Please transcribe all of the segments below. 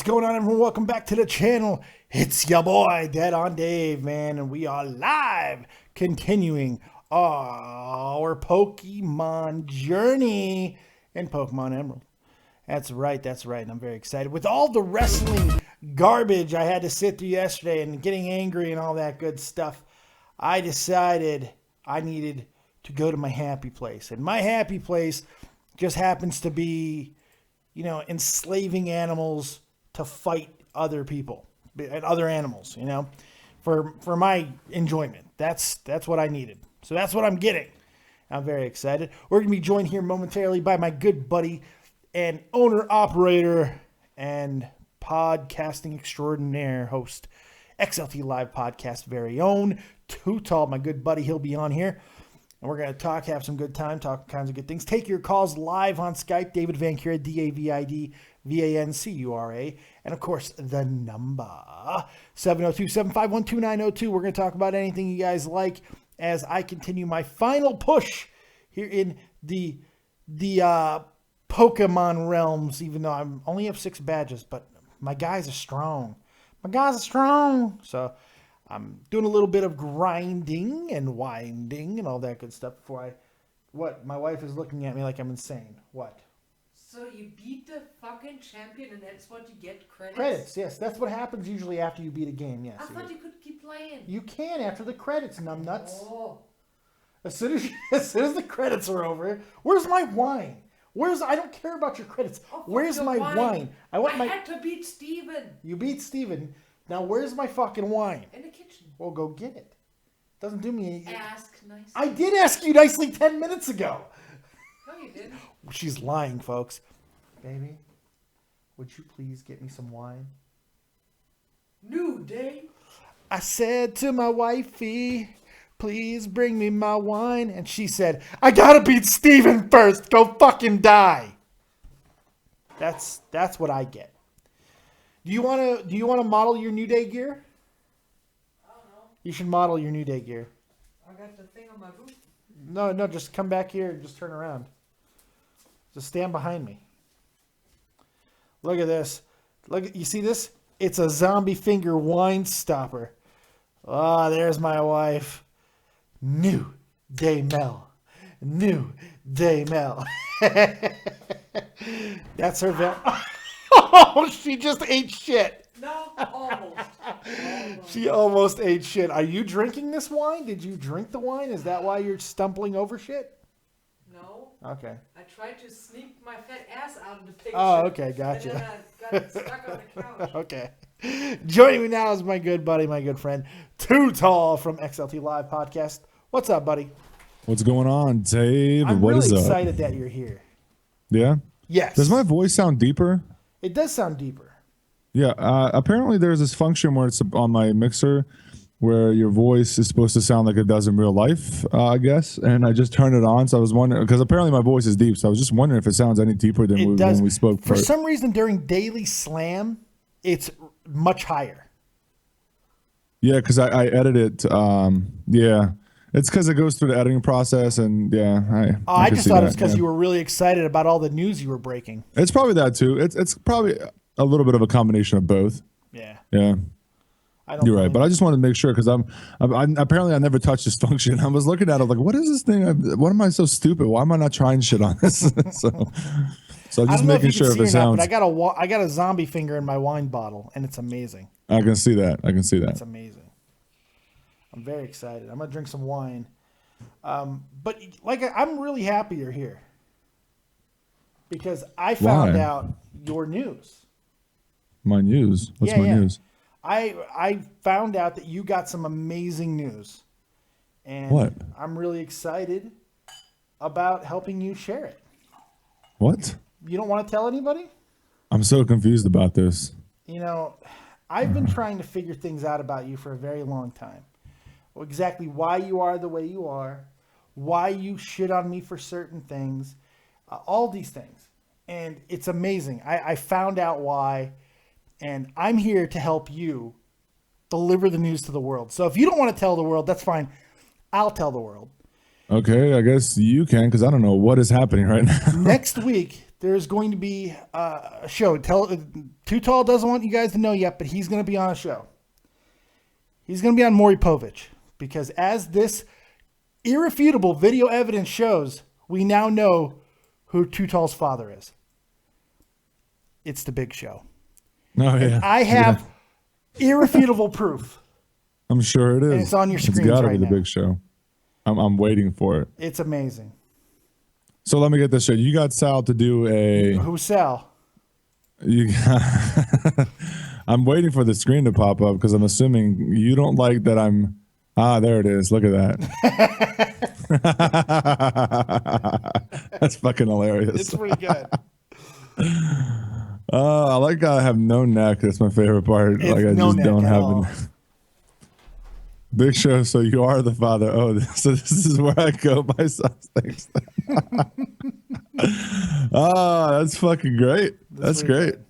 What's going on, everyone? Welcome back to the channel. It's your boy, Dead on Dave, man, and we are live continuing our Pokemon journey in Pokemon Emerald. That's right, and I'm very excited. With all the wrestling garbage I had to sit through yesterday and getting angry and all that good stuff, I decided I needed to go to my happy place. And my happy place just happens to be, you know, enslaving animals to fight other people and other animals, you know, for my enjoyment. That's what I needed. So that's what I'm getting. I'm very excited. We're going to be joined here momentarily by my good buddy and owner-operator and podcasting extraordinaire host, XLT Live Podcast very own, Too Tall, my good buddy. He'll be on here. And we're going to talk, have some good time, talk kinds of good things. Take your calls live on Skype, David Vancura, DAVIDVANCURA. And, of course, the number, 702-751-2902. We're going to talk about anything you guys like as I continue my final push here in the Pokemon realms, even though I only have 6 badges. But my guys are strong. So I'm doing a little bit of grinding and winding and all that good stuff before what? My wife is looking at me like I'm insane. What? So you beat the fucking champion and that's what you get credits? Credits, yes. That's what happens usually after you beat a game, yes. I thought you could keep playing. You can after the credits, numbnuts. Oh. As soon as the credits are over, where's my wine? I don't care about your credits. Oh, where's my wine? I had to beat Steven. You beat Steven. Now where's my fucking wine? In the kitchen. Well, go get it. Doesn't do me any... Ask nicely. I did ask you nicely 10 minutes ago. No, you didn't. She's lying, folks. Baby, would you please get me some wine? New day. I said to my wifey, please bring me my wine. And she said, I gotta beat Steven first. Go fucking die. That's what I get. Do you wanna model your New Day gear? I don't know. You should model your New Day gear. I got the thing on my boot. No, just come back here and just turn around. Just stand behind me. Look at this. You see this? It's a zombie finger wine stopper. Ah, there's my wife. New Day Mel. New Day Mel. That's her Oh, she just ate shit. No, almost. She almost ate shit. Are you drinking this wine? Did you drink the wine? Is that why you're stumbling over shit? No. Okay. I tried to sneak my fat ass out of the picture. Oh, okay, gotcha. And then I got stuck on the couch. Okay. Joining me now is my good buddy, my good friend, Too Tall from XLT Live Podcast. What's up, buddy? What's going on, Dave? I'm what really is excited that you're here. Yeah? Yes. Does my voice sound deeper? It does sound deeper. Yeah. Apparently there's this function where it's on my mixer where your voice is supposed to sound like it does in real life, I guess. And I just turned it on, so I was wondering, because apparently my voice is deep, so I was just wondering if it sounds any deeper than when we spoke For some reason, during Daily Slam, it's much higher. Yeah, because I edit it. Yeah. It's because it goes through the editing process, and yeah. I just thought it was because you were really excited about all the news you were breaking. It's probably that, too. It's probably a little bit of a combination of both. Yeah. Yeah. You're right, but I just wanted to make sure because I'm apparently I never touched this function. I was looking at it like, what is this thing? What am I so stupid? Why am I not trying shit on this? so I'm just making sure if it sounds. But I got a zombie finger in my wine bottle, and it's amazing. I can see that. It's amazing. I'm very excited. I'm gonna drink some wine, but I'm really happy you're here because I found out your news. My news? What's my news? I found out that you got some amazing news. And what? I'm really excited about helping you share it. What? You don't want to tell anybody? I'm so confused about this. You know, I've been trying to figure things out about you for a very long time. Exactly why you are the way you are, why you shit on me for certain things, all these things. And it's amazing. I found out why. And I'm here to help you deliver the news to the world. So if you don't want to tell the world, that's fine. I'll tell the world. Okay, I guess you can because I don't know what is happening right now. Next week, there's going to be a show. Too Tall doesn't want you guys to know yet, but he's going to be on a show. He's going to be on Maury Povich, because as this irrefutable video evidence shows, we now know who Too Tall's father is. It's the Big Show. Oh, yeah. I have irrefutable proof. I'm sure it is. And it's on your screens It's gotta right be the now. Big Show. I'm waiting for it. It's amazing. So let me get this straight. You got Sal to do a. Who's Sal? You got, I'm waiting for the screen to pop up because I'm assuming you don't like that I'm. Ah, there it is. Look at that. That's fucking hilarious. It's pretty good. I like how I have no neck. That's my favorite part. It's like I no just neck don't at have all. it. Big Show. So you are the father. Oh, so this is where I go. My son's things. Oh, that's fucking great. That's pretty great. good.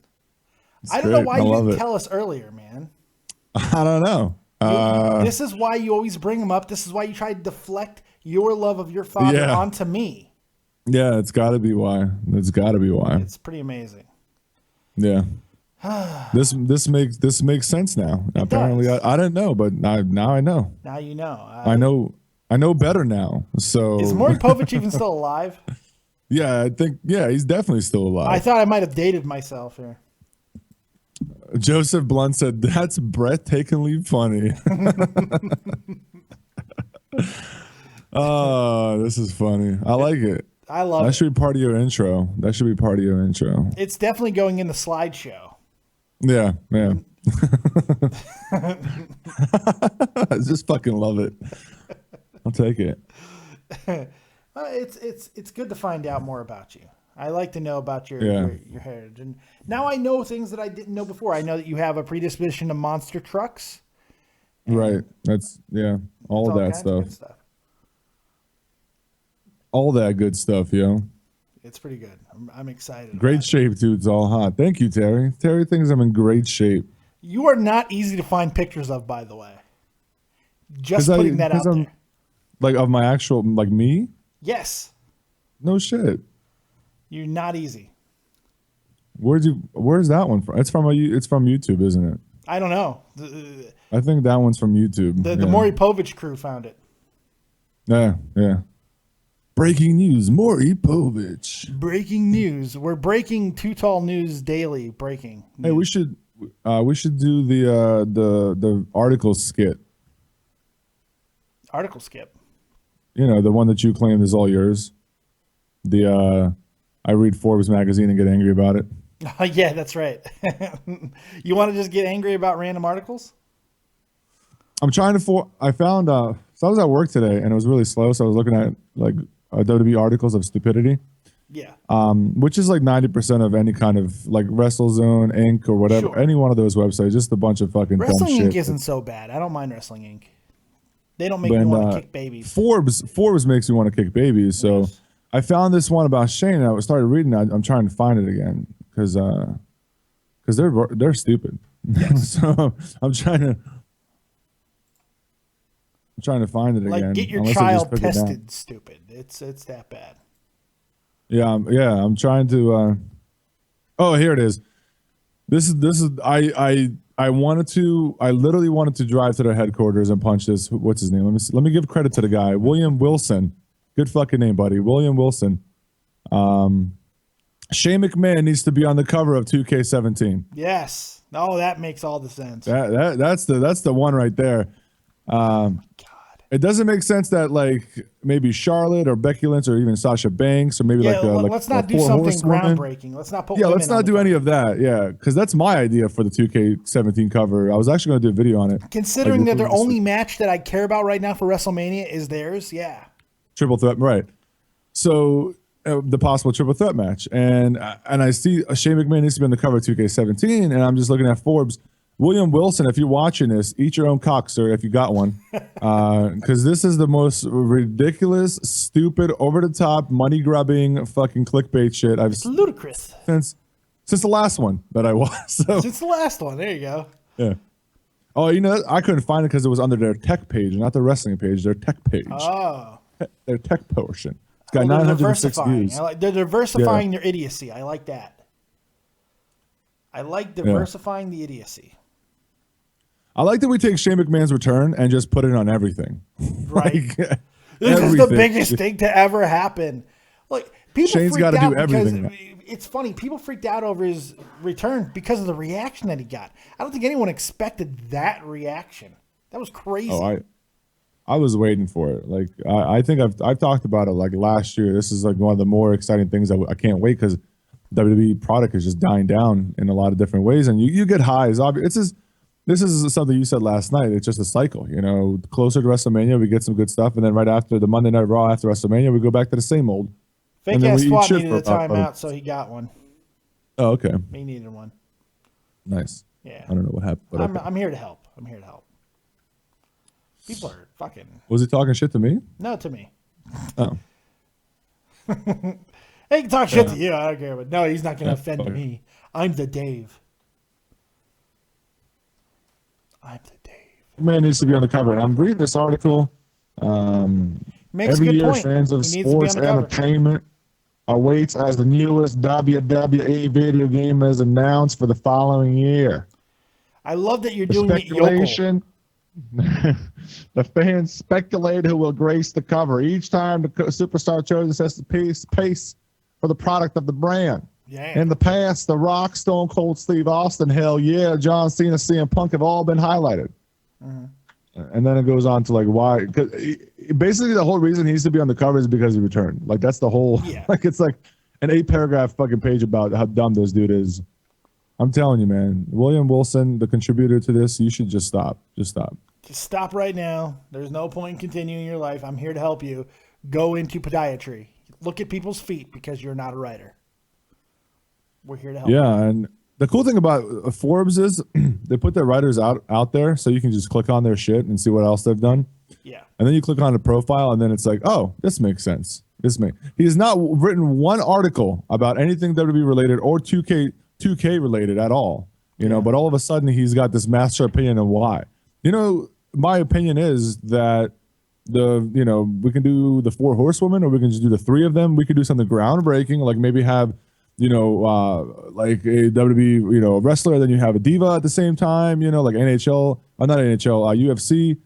It's I don't know great. why I you love didn't it. tell us earlier, man. I don't know. This is why you always bring him up. This is why you try to deflect your love of your father Yeah. onto me. Yeah, it's got to be why. It's got to be why. It's pretty amazing. Yeah. This makes sense now. Apparently, does. I didn't know, but now I know. Now you know. I know better now. So Is Maury Povich even still alive? yeah, I think he's definitely still alive. I thought I might have dated myself here. Joseph Blunt said that's breathtakingly funny. Oh, this is funny. I like it. I love That it. should be part of your intro. That should be part of your intro. It's definitely going in the slideshow. Yeah, yeah. I just fucking love it. I'll take it. It's good to find out more about you. I like to know about your heritage, and now I know things that I didn't know before. I know that you have a predisposition to monster trucks. Right. That's all of that kinds of good stuff. All that good stuff, yo. It's pretty good. I'm excited. Great shape, dude. It's all hot. Thank you, Terry. Terry thinks I'm in great shape. You are not easy to find pictures of, by the way. Just putting that out there. Like of my actual, like me? Yes. No shit. You're not easy. Where's that one from? It's from YouTube, isn't it? I don't know. I think that one's from YouTube. The Maury Povich crew found it. Yeah. Breaking news, Maury Povich. Breaking news. We're breaking Too Tall News daily. Breaking news. Hey, we should do the article skit. Article skip. You know, the one that you claimed is all yours. I read Forbes magazine and get angry about it. Yeah, that's right. You want to just get angry about random articles? I'm trying to I found so I was at work today and it was really slow, so I was looking at like WWE articles of stupidity. Yeah. Which is like 90% of any kind of like WrestleZone Inc. or whatever, Sure. any one of those websites, just a bunch of fucking Wrestling dumb Inc. shit. isn't so bad. I don't mind Wrestling Inc. They don't make me want to kick babies. Forbes makes me want to kick babies. So Yes. I found this one about Shane. And I started reading it. I'm trying to find it again because they're stupid. Yes. So I'm trying to find it Like, again. get your unless I just child took it down. tested, stupid. It's that bad. Yeah, I'm trying to. Oh, here it is. This is. I literally wanted to drive to their headquarters and punch this. What's his name? Let me give credit to the guy, William Wilson. Good fucking name, buddy. William Wilson. Shane McMahon needs to be on the cover of 2K17. Yes. Oh, that makes all the sense. That's the one right there. God. It doesn't make sense that like maybe Charlotte or Becky Lynch or even Sasha Banks or maybe Yeah, like let's not do Four something Horsewomen. groundbreaking. Let's not put Yeah, women let's on not the do cover. any of that. Yeah, because that's my idea for the 2K17 cover. I was actually going to do a video on it. Considering Like, that their only match that I care about right now for WrestleMania is theirs, yeah. Triple threat, right? So the possible triple threat match, and I see Shane McMahon needs to be on the cover of 2K17, and I'm just looking at Forbes. William Wilson, if you're watching this, eat your own cock, sir, if you got one, because this is the most ridiculous, stupid, over the top, money grubbing, fucking clickbait shit I've It's ludicrous. since the last one that I watched. So It's the last one. There you go. yeah. Oh, you know, I couldn't find it because it was under their tech page, not the wrestling page. Their tech page, Oh. their tech portion. got Well, they're 906 diversifying. views. They're diversifying their idiocy. I like that. I like diversifying the idiocy. I like that we take Shane McMahon's return and just put it on everything. Right. Like, This is the everything. biggest thing to ever happen. Like, people Shane's freaked gotta do out because everything. it's funny. People freaked out over his return because of the reaction that he got. I don't think anyone expected that reaction. That was crazy. Oh, I was waiting for it. Like I think I've talked about it like last year. This is like one of the more exciting things. I can't wait because WWE product is just dying down in a lot of different ways, and you get highs. This is something you said last night. It's just a cycle, you know. Closer to WrestleMania, we get some good stuff, and then right after the Monday Night Raw after WrestleMania, we go back to the same old. Fake and then ass we eat SWAT shit needed for a about- timeout, so he got one. Oh, okay, He needed one. nice. Yeah. I don't know what happened. But okay. I'm here to help. I'm here to help. People are fucking Was he talking shit to me? no to me. Oh, He can talk shit to you. I don't care, but no, he's not going to offend okay. me. I'm the Dave. I'm the Dave. man needs to be on the cover. I'm reading this article. Makes Every a good year, point. fans of He needs to be on sports the cover. entertainment awaits as the newest WWE video game is announced for the following year. I love that you're The doing it yokel. speculation. The fans speculate who will grace the cover. Each time the superstar chosen sets the pace for the product of the brand. Yeah. In the past, The Rock, Stone Cold Steve Austin, hell yeah, John Cena, CM Punk have all been highlighted. And then it goes on to like why, because basically the whole reason he needs to be on the cover is because he returned. Like that's the whole, Yeah. like it's like an 8-paragraph fucking page about how dumb this dude is. I'm telling you, man, William Wilson, the contributor to this, you should just stop. Just stop. Just stop right now. There's no point in continuing your life. I'm here to help you. Go into podiatry. Look at people's feet because you're not a writer. We're here to help. Yeah, and the cool thing about Forbes is they put their writers out there, so you can just click on their shit and see what else they've done. Yeah. And then you click on the profile, and then it's like, oh, this makes sense. He has not written one article about anything WWE related or 2K related at all. You know, but all of a sudden he's got this master opinion on why. You know, my opinion is that we can do the 4 horsewomen, or we can just do the 3 of them. We could do something groundbreaking, like maybe have like a WWE, wrestler, then you have a diva at the same time, like NHL, or not NHL, UFC.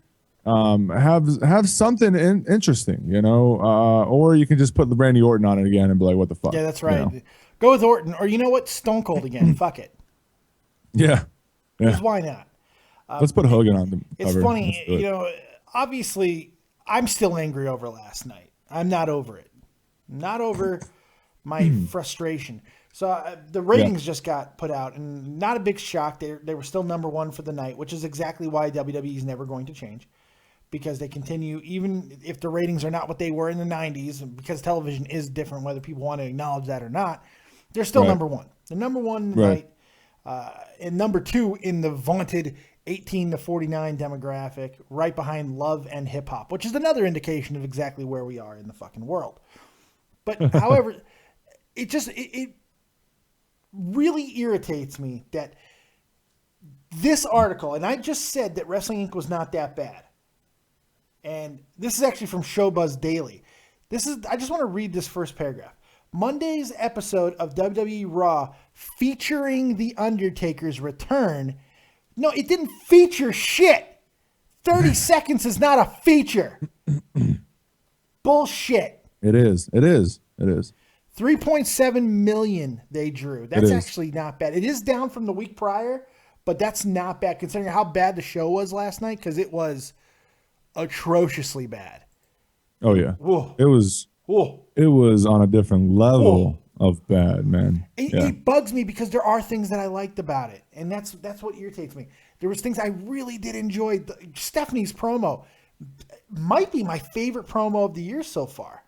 Have something interesting, or you can just put the Randy Orton on it again and be like, what the fuck? Yeah, that's right. Go with Orton, or you know what? Stone Cold again. Fuck it. Yeah. Because why not? Let's put Hogan on the It's cover. funny, Let's do it. obviously, I'm still angry over last night. I'm not over it. Not over my frustration. So the ratings just got put out, and not a big shock. They were still number 1 for the night, which is exactly why WWE is never going to change, because they continue, even if the ratings are not what they were in the 90s, and because television is different, whether people want to acknowledge that or not, they're still number 1. They're number 1 in the night, and number 2 in the vaunted 18 to 49 demographic, right behind Love and Hip Hop, which is another indication of exactly where we are in the fucking world. But however, it really irritates me that this article, and I just said that Wrestling Inc. was not that bad. And this is actually from Showbuzz Daily. I just want to read this first paragraph. Monday's episode of WWE Raw featuring The Undertaker's return. No, it didn't feature shit. 30 seconds is not a feature. Bullshit. It is. 3.7 million they drew. That's actually not bad. It is down from the week prior, but that's not bad considering how bad the show was last night, because it was atrociously bad. Oh yeah. Whoa. It was on a different level of bad, man. It bugs me because there are things that I liked about it, and that's what irritates me. There was things I really did enjoy. Stephanie's promo might be my favorite promo of the year so far.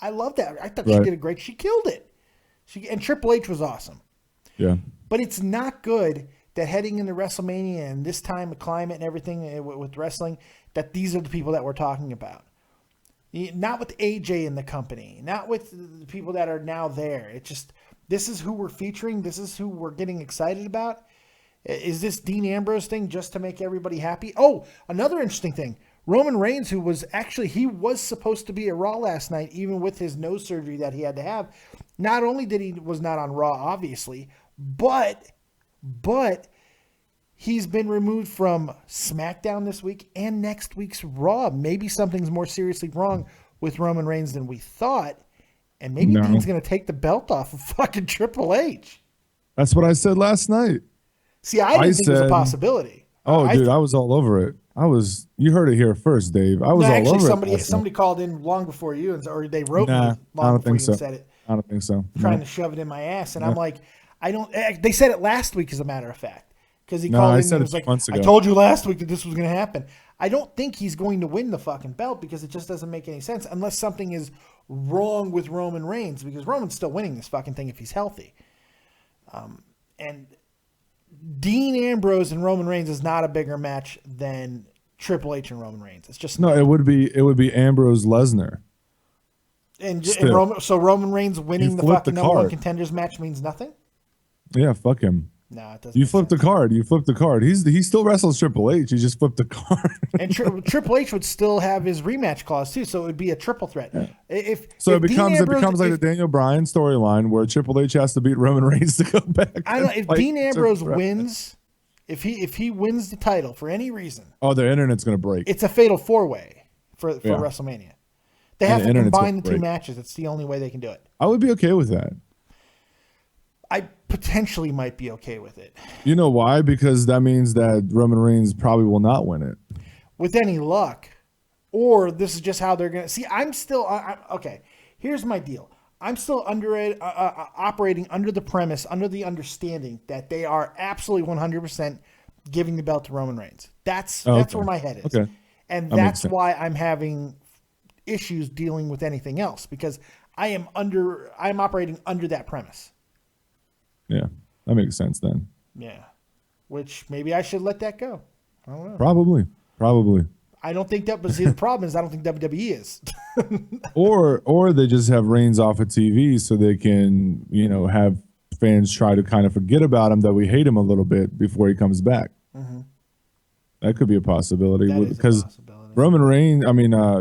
I love that. I thought she did a great. She killed it. And Triple H was awesome. Yeah. But it's not good that heading into WrestleMania and this time of climate and everything with wrestling, that these are the people that we're talking about. Not with AJ in the company, not with the people that are now there. It's just, this is who we're featuring. This is who we're getting excited about. Is this Dean Ambrose thing just to make everybody happy? Oh, another interesting thing. Roman Reigns, who was actually, he was supposed to be at Raw last night, even with his nose surgery that he had to have. Not only did he was not on Raw, obviously, but he's been removed from SmackDown this week and next week's Raw. Maybe something's more seriously wrong with Roman Reigns than we thought. And maybe Dean's going to take the belt off of fucking Triple H. That's what I said last night. See, I didn't think it was a possibility. Oh, dude, I was all over it. You heard it here first, Dave. I was all over it. Somebody called in long before you, or they wrote me I long don't before think you so. said it. I don't think so. Trying to shove it in my ass. And I'm like, they said it last week, as a matter of fact. Because he called in and was like, months ago. I told you last week that this was going to happen. I don't think he's going to win the fucking belt because it just doesn't make any sense unless something is wrong with Roman Reigns, because Roman's still winning this fucking thing if he's healthy. And Dean Ambrose and Roman Reigns is not a bigger match than Triple H and Roman Reigns. It's just no. It would be Ambrose Lesnar. And Roman Reigns winning the fucking number one contenders match means nothing. Yeah, fuck him. No, it doesn't. You flipped the card. He still wrestles Triple H. He just flipped the card. And Triple H would still have his rematch clause too, so it would be a triple threat. Yeah. It becomes like the Daniel Bryan storyline where Triple H has to beat Roman Reigns to go back. I don't know if Dean Ambrose wins. If he wins the title for any reason, their internet's gonna break. It's a fatal 4-way for WrestleMania. They have to combine the two matches. It's the only way they can do it. I would be okay with that. I potentially might be okay with it. You know why? Because that means that Roman Reigns probably will not win it. With any luck. Or this is just how they're going to... See, I'm okay, here's my deal. I'm still operating under the premise, under the understanding that they are absolutely 100% giving the belt to Roman Reigns. That's where my head is. Okay. And that's why I'm having issues dealing with anything else, because I'm operating under that premise. Yeah, that makes sense then. Yeah, which maybe I should let that go. I don't know. Probably. I don't think that. But see, the problem is I don't think WWE is. or they just have Reigns off of TV so they can have fans try to kind of forget about him, that we hate him a little bit before he comes back. Mm-hmm. That could be a possibility because Roman Reigns,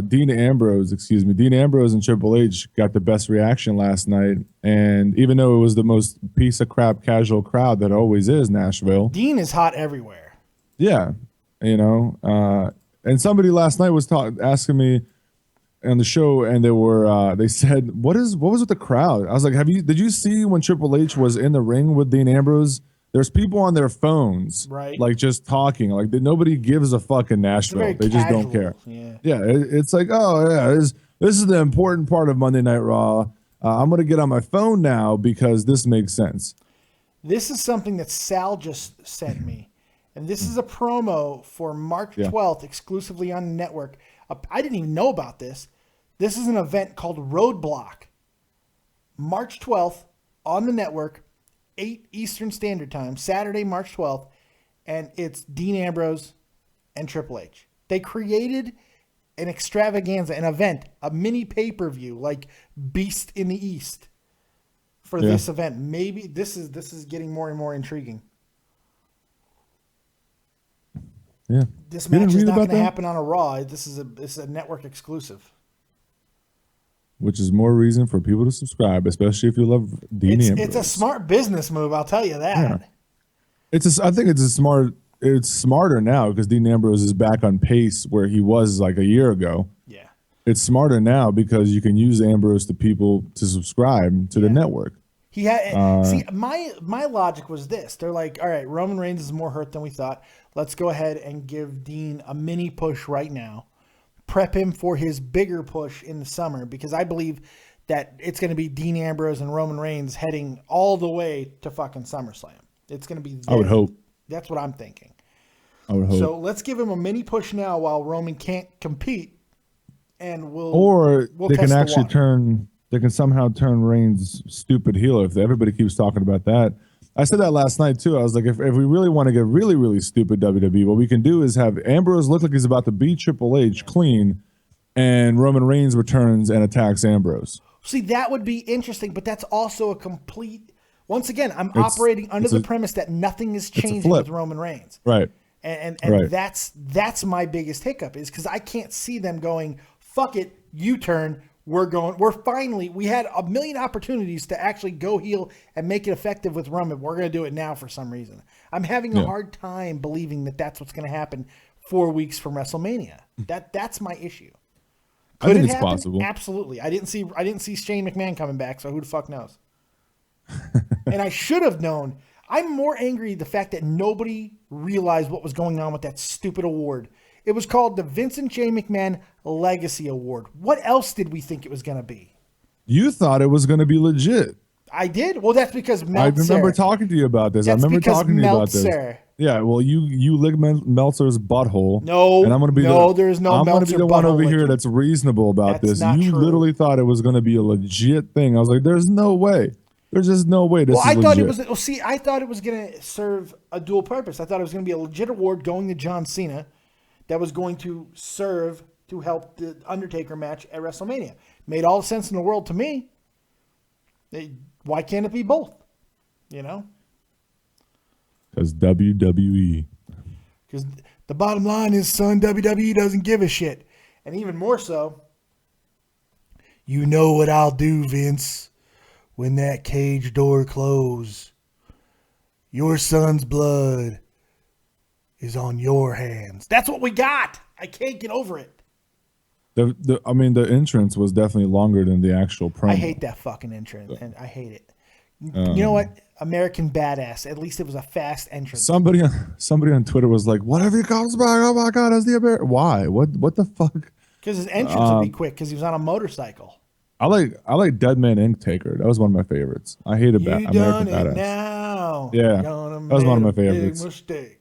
Dean Ambrose and Triple H got the best reaction last night. And even though it was the most piece of crap casual crowd that always is Nashville. Dean is hot everywhere. Yeah. And somebody last night was asking me on the show, and they said, what was with the crowd? I was like, did you see when Triple H was in the ring with Dean Ambrose? There's people on their phones, right? Like just talking, like nobody gives a fuck in Nashville. They just don't care. Yeah. It's like, this is the important part of Monday Night Raw. I'm gonna get on my phone now because this makes sense. This is something that Sal just sent me, and this is a promo for March 12th exclusively on the network. I didn't even know about this. This is an event called Roadblock. March 12th on the network. 8 Eastern Standard Time, Saturday, March 12th, and it's Dean Ambrose and Triple H. They created an extravaganza, an event, a mini pay-per-view like Beast in the East for this event. Maybe this is getting more and more intriguing. Yeah. This match is not going to happen on a Raw. This is a network exclusive. Which is more reason for people to subscribe, especially if you love Dean Ambrose. It's a smart business move, I'll tell you that. Yeah. I think it's smarter now because Dean Ambrose is back on pace where he was like a year ago. Yeah. It's smarter now because you can use Ambrose to people to subscribe to the network. He had see my logic was this. They're like, all right, Roman Reigns is more hurt than we thought. Let's go ahead and give Dean a mini push right now. Prep him for his bigger push in the summer, because I believe that it's going to be Dean Ambrose and Roman Reigns heading all the way to fucking SummerSlam. It's going to be I would hope. That's what I'm thinking. I would hope. So let's give him a mini push now while Roman can't compete, and we'll they can actually they can somehow turn Reigns stupid heel if everybody keeps talking about that. I said that last night too. I was like, if we really want to get really, really stupid WWE, what we can do is have Ambrose look like he's about to beat Triple H clean, and Roman Reigns returns and attacks Ambrose. See, that would be interesting, but that's also a complete... Once again, I'm operating under the premise that nothing is changing with Roman Reigns. Right. And Right. that's my biggest hiccup is because I can't see them going, fuck it, U-turn. We had a million opportunities to actually go heel and make it effective with Roman. We're going to do it now for some reason. I'm having a hard time believing that that's what's going to happen 4 weeks from WrestleMania. That's my issue. I think it's possible. Absolutely. I didn't see Shane McMahon coming back, so who the fuck knows? And I should have known. I'm more angry the fact that nobody realized what was going on with that stupid award. It was called the Vincent J. McMahon Legacy Award. What else did we think it was going to be? You thought it was going to be legit. I did? Well, that's because Meltzer. I remember talking to you about this. That's I remember because talking to you about this. Meltzer. Yeah, well, you lick Meltzer's butthole. No, and I'm gonna be there's no I'm going to Meltzer be the one over butthole here licking. that's reasonable about That's this. not You true. literally thought it was going to be a legit thing. I was like, there's no way. There's just no way this is I thought legit. it was. I thought it was going to serve a dual purpose. I thought it was going to be a legit award going to John Cena, that was going to serve to help the Undertaker match at WrestleMania. Made all the sense in the world to me. Why can't it be both? You know, Because WWE. because the bottom line is, son, WWE doesn't give a shit, and even more so. You know what I'll do, Vince, when that cage door closes. Your son's blood is on your hands. That's what we got. I can't get over it. The entrance was definitely longer than the actual promo. I hate that fucking entrance, and I hate it. You know what? American Badass. At least it was a fast entrance. Somebody on Twitter was like, "Whatever he comes back, oh my god, that's the American." Why? What the fuck? Because his entrance would be quick because he was on a motorcycle. I like Dead Man Ink Taker. That was one of my favorites. I hated You American done it Badass. now. Yeah, Gonna that was one of my make a big favorites. mistake.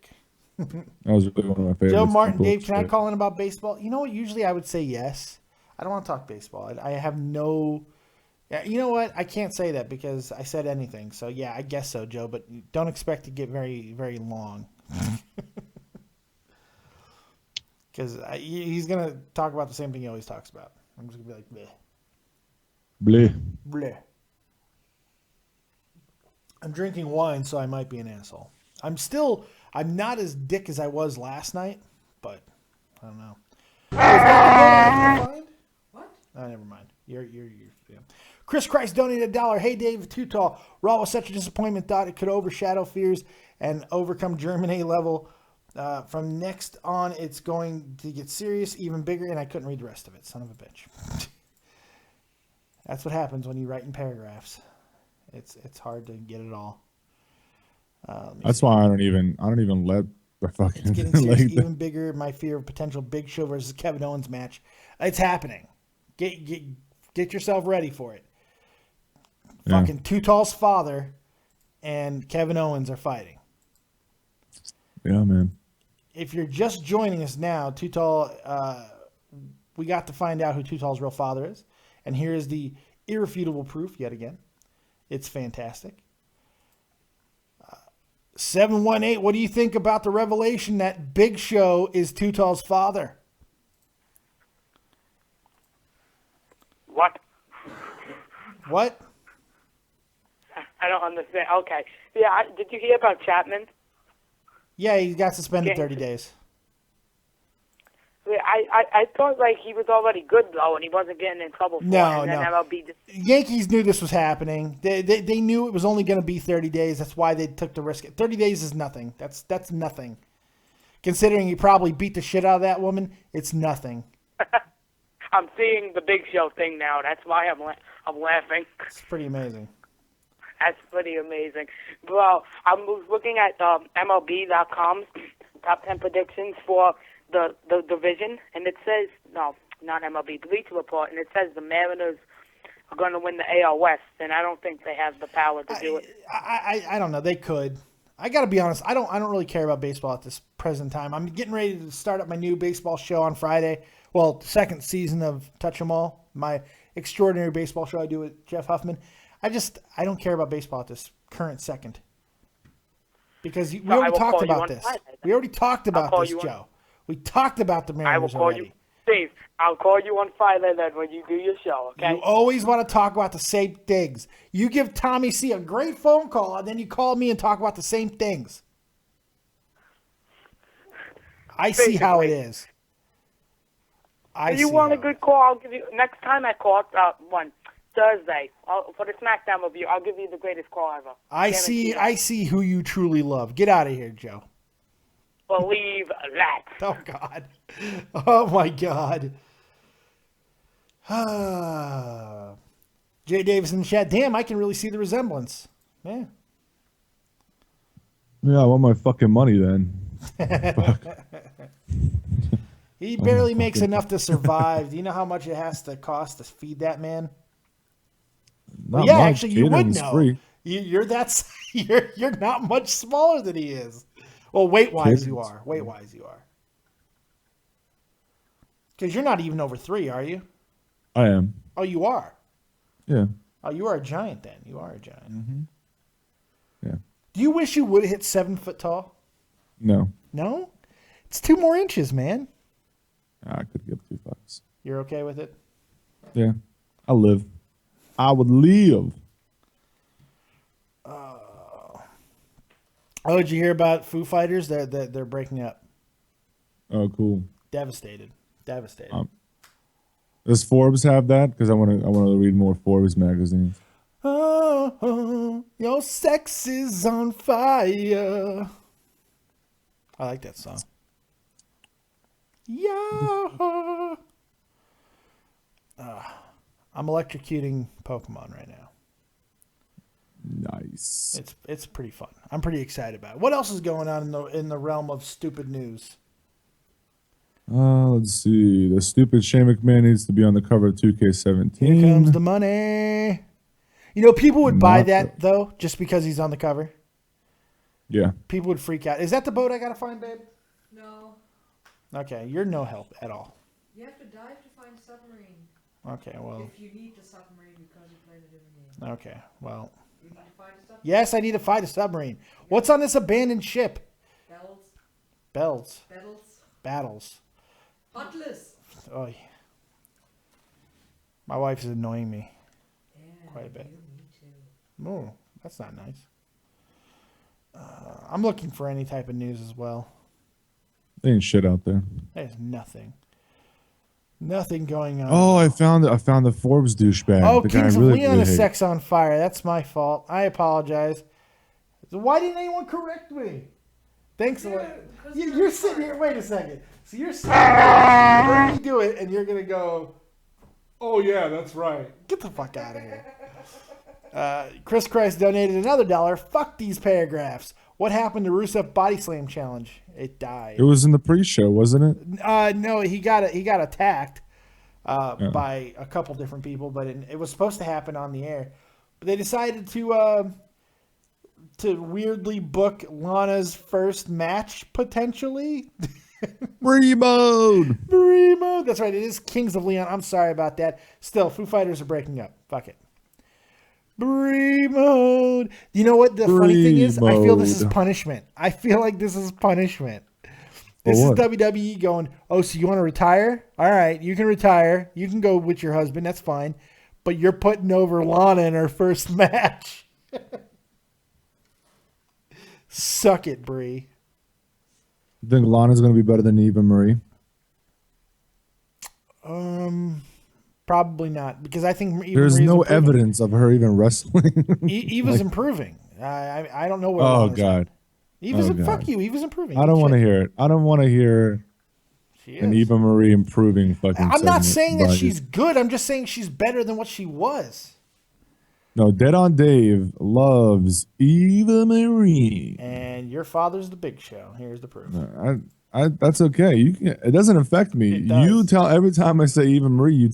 That was really one of my favorites. Joe Martin, Cool Dave, can I shit. call in about baseball? You know what? Usually I would say yes. I don't want to talk baseball. I have no. Yeah, you know what? I can't say that because I said anything. So yeah, I guess so, Joe. But don't expect to get very, very long. Because he's gonna talk about the same thing he always talks about. I'm just gonna be like, bleh. Bleh. Bleh. I'm drinking wine, so I might be an asshole. I'm not as dick as I was last night, but I don't know. Is that the goal I have to find? What? Oh, never mind. You're yeah. Chris Christ donated $1. Hey, Dave, too tall. Raw was such a disappointment. Thought it could overshadow fears and overcome German A level. From next on, it's going to get serious, even bigger, and I couldn't read the rest of it. Son of a bitch. That's what happens when you write in paragraphs. It's hard to get it all. That's why I don't even let the fucking It's getting serious, like even bigger. My fear of potential Big Show versus Kevin Owens match. It's happening. Get yourself ready for it. Yeah. Fucking Too Tall's father and Kevin Owens are fighting. Yeah, man. If you're just joining us now, Too Tall, we got to find out who Too Tall's real father is. And here is the irrefutable proof yet again. It's fantastic. 718, what do you think about the revelation that Big Show is Too Tall's father? What? What? I don't understand. Okay. Yeah, did you hear about Chapman? Yeah, he got suspended Okay. 30 days. I thought like he was already good though, and he wasn't getting in trouble for it. No, And then no. MLB just Yankees knew this was happening. They knew it was only going to be 30 days. That's why they took the risk. 30 days is nothing. That's nothing. Considering he probably beat the shit out of that woman, it's nothing. I'm seeing the Big Show thing now. That's why I'm laughing. It's pretty amazing. That's pretty amazing. Well, I was looking at MLB.com's top 10 predictions for the division, and it says, no, not MLB, Bleacher Report, and it says the Mariners are going to win the AL West, and I don't think they have the power to do it. I don't know. They could. I got to be honest. I don't really care about baseball at this present time. I'm getting ready to start up my new baseball show on Friday. Well, the second season of Touch 'Em All, my extraordinary baseball show I do with Jeff Huffman. I don't care about baseball at this current second. Because we I already will talked call you about on this. Friday. We already talked about call this, you on- Joe. We talked about the I will Mariners call already. you, Steve. I'll call you on Friday then when you do your show. Okay. You always want to talk about the same things. You give Tommy C a great phone call, and then you call me and talk about the same things. I see how it Basically. is. If you want a good call, I'll give you, next time I call, Thursday, for the SmackDown review, I'll give you the greatest call ever. I see who you truly love. Get out of here, Joe. Believe that. Oh, God. Oh, my God. Jay Davis in the chat. Damn, I can really see the resemblance. Yeah. Yeah, I want my fucking money then. He barely makes enough to survive. Do you know how much it has to cost to feed that man? Not yeah, much. actually, you would Catering's know. free. You're not much smaller than he is. Well, weight-wise, you are. Weight-wise, you are. Because you're not even over 3, are you? I am. Oh, you are? Yeah. Oh, you are a giant then. You are a giant. Mm-hmm. Yeah. Do you wish you would have hit 7 foot tall? No. No? It's 2 more inches, man. I could give 2 fucks. You're okay with it? Yeah. I live. I would live. Oh, did you hear about Foo Fighters? They're breaking up. Oh, cool. Devastated. Does Forbes have that? Because I want to read more Forbes magazines. Oh, your sex is on fire. I like that song. Yeah. I'm electrocuting Pokemon right now. Nice. It's pretty fun. I'm pretty excited about it. What else is going on in the realm of stupid news? Let's see. The stupid Shane McMahon needs to be on the cover of 2K17. Here comes the money. You know, people would buy that, though, just because he's on the cover. Yeah. People would freak out. Is that the boat I got to find, babe? No. Okay, you're no help at all. You have to dive to find a submarine. Okay, well. If you need the submarine because you played a different game. Okay, well. You need to find a submarine? Yes, I need to find a submarine. What's on this abandoned ship? Bells. Battles. Buttless. Oh, yeah. My wife is annoying me Yeah, quite a bit. Me too. Oh, that's not nice. I'm looking for any type of news as well. There ain't shit out there. There's nothing. Nothing going on. Oh, I found the Forbes douchebag. Oh, the guy Kings I of really, Leon really is hate. sex on fire. That's my fault. I apologize. Why didn't anyone correct me? Thanks a lot. You're sitting here. Wait a second. So you're sitting here, you heard me do it, and you're going to go, oh, yeah, that's right. Get the fuck out of here. Chris Christ donated another $1. Fuck these paragraphs. What happened to Rusev Body Slam Challenge? It died. It was in the pre-show, wasn't it? No, he got attacked by a couple different people, but it was supposed to happen on the air. But they decided to weirdly book Lana's first match potentially. Free mode. Free mode. That's right. It is Kings of Leon. I'm sorry about that. Still, Foo Fighters are breaking up. Fuck it. Free mode. You know what the funny thing is? I feel this is punishment. I feel like this is punishment. This is WWE going, oh, so you want to retire? All right, you can retire. You can go with your husband. That's fine. But you're putting over Lana in her first match. Suck it, Brie. You think Lana's going to be better than Eva Marie? Probably not, because I think there's no evidence of her even wrestling. Eva's improving. I don't know what. Oh God. Eva's fuck you. Eva's improving. I don't want to hear it. I don't want to hear an Eva Marie improving fucking. I'm not saying that she's good. I'm just saying she's better than what she was. No, Dead on Dave loves Eva Marie. And your father's the Big Show. Here's the proof. That's okay. You can. It doesn't affect me. You tell every time I say Eva Marie, you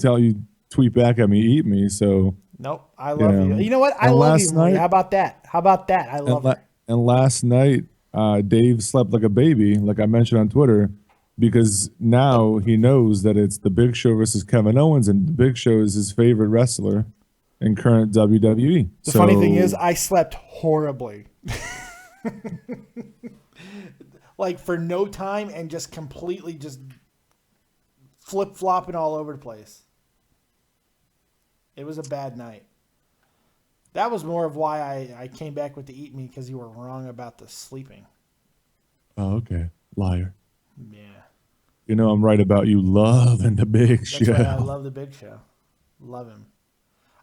tweet back at me, eat me. So nope. I love you. You know what? I love you, Marie. How about that? I love her. And last night, Dave slept like a baby, like I mentioned on Twitter, because now he knows that it's the Big Show versus Kevin Owens, and the Big Show is his favorite wrestler in current WWE. The funny thing is, I slept horribly. Like for no time and just completely just flip-flopping all over the place. It was a bad night. That was more of why I came back with the eat me, because you were wrong about the sleeping. Oh, okay. Liar. Yeah. You know I'm right about you loving the Big That's Show. right. I love the Big Show. Love him.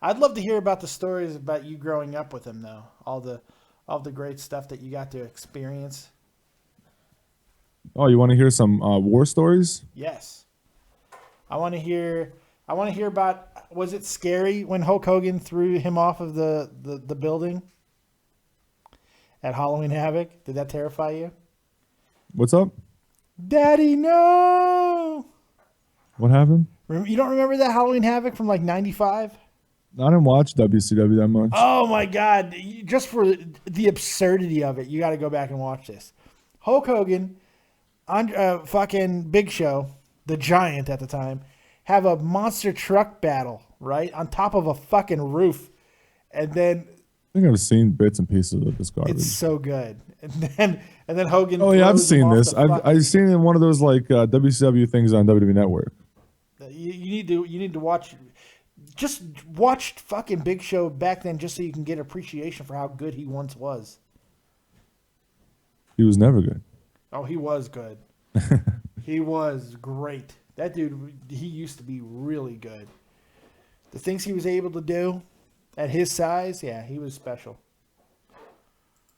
I'd love to hear about the stories about you growing up with him, though. All the great stuff that you got to experience. Oh, you want to hear some war stories? Yes. I want to hear about, was it scary when Hulk Hogan threw him off of the building at Halloween Havoc? Did that terrify you? What's up? Daddy, no! What happened? You don't remember that Halloween Havoc from like 95? I didn't watch WCW that much. Oh my God. Just for the absurdity of it, you got to go back and watch this. Hulk Hogan, fucking Big Show, the Giant at the time, have a monster truck battle, right? On top of a fucking roof. And then I think I've seen bits and pieces of this garbage. it's so good. And then Hogan. Oh yeah, I've throws him seen off this. the I've fucking- seen it in one of those like WCW things on WWE Network. You need to watch. Just watch fucking Big Show back then, just so you can get appreciation for how good he once was. He was never good. Oh, he was good. He was great. That dude, he used to be really good. The things he was able to do at his size, yeah, he was special.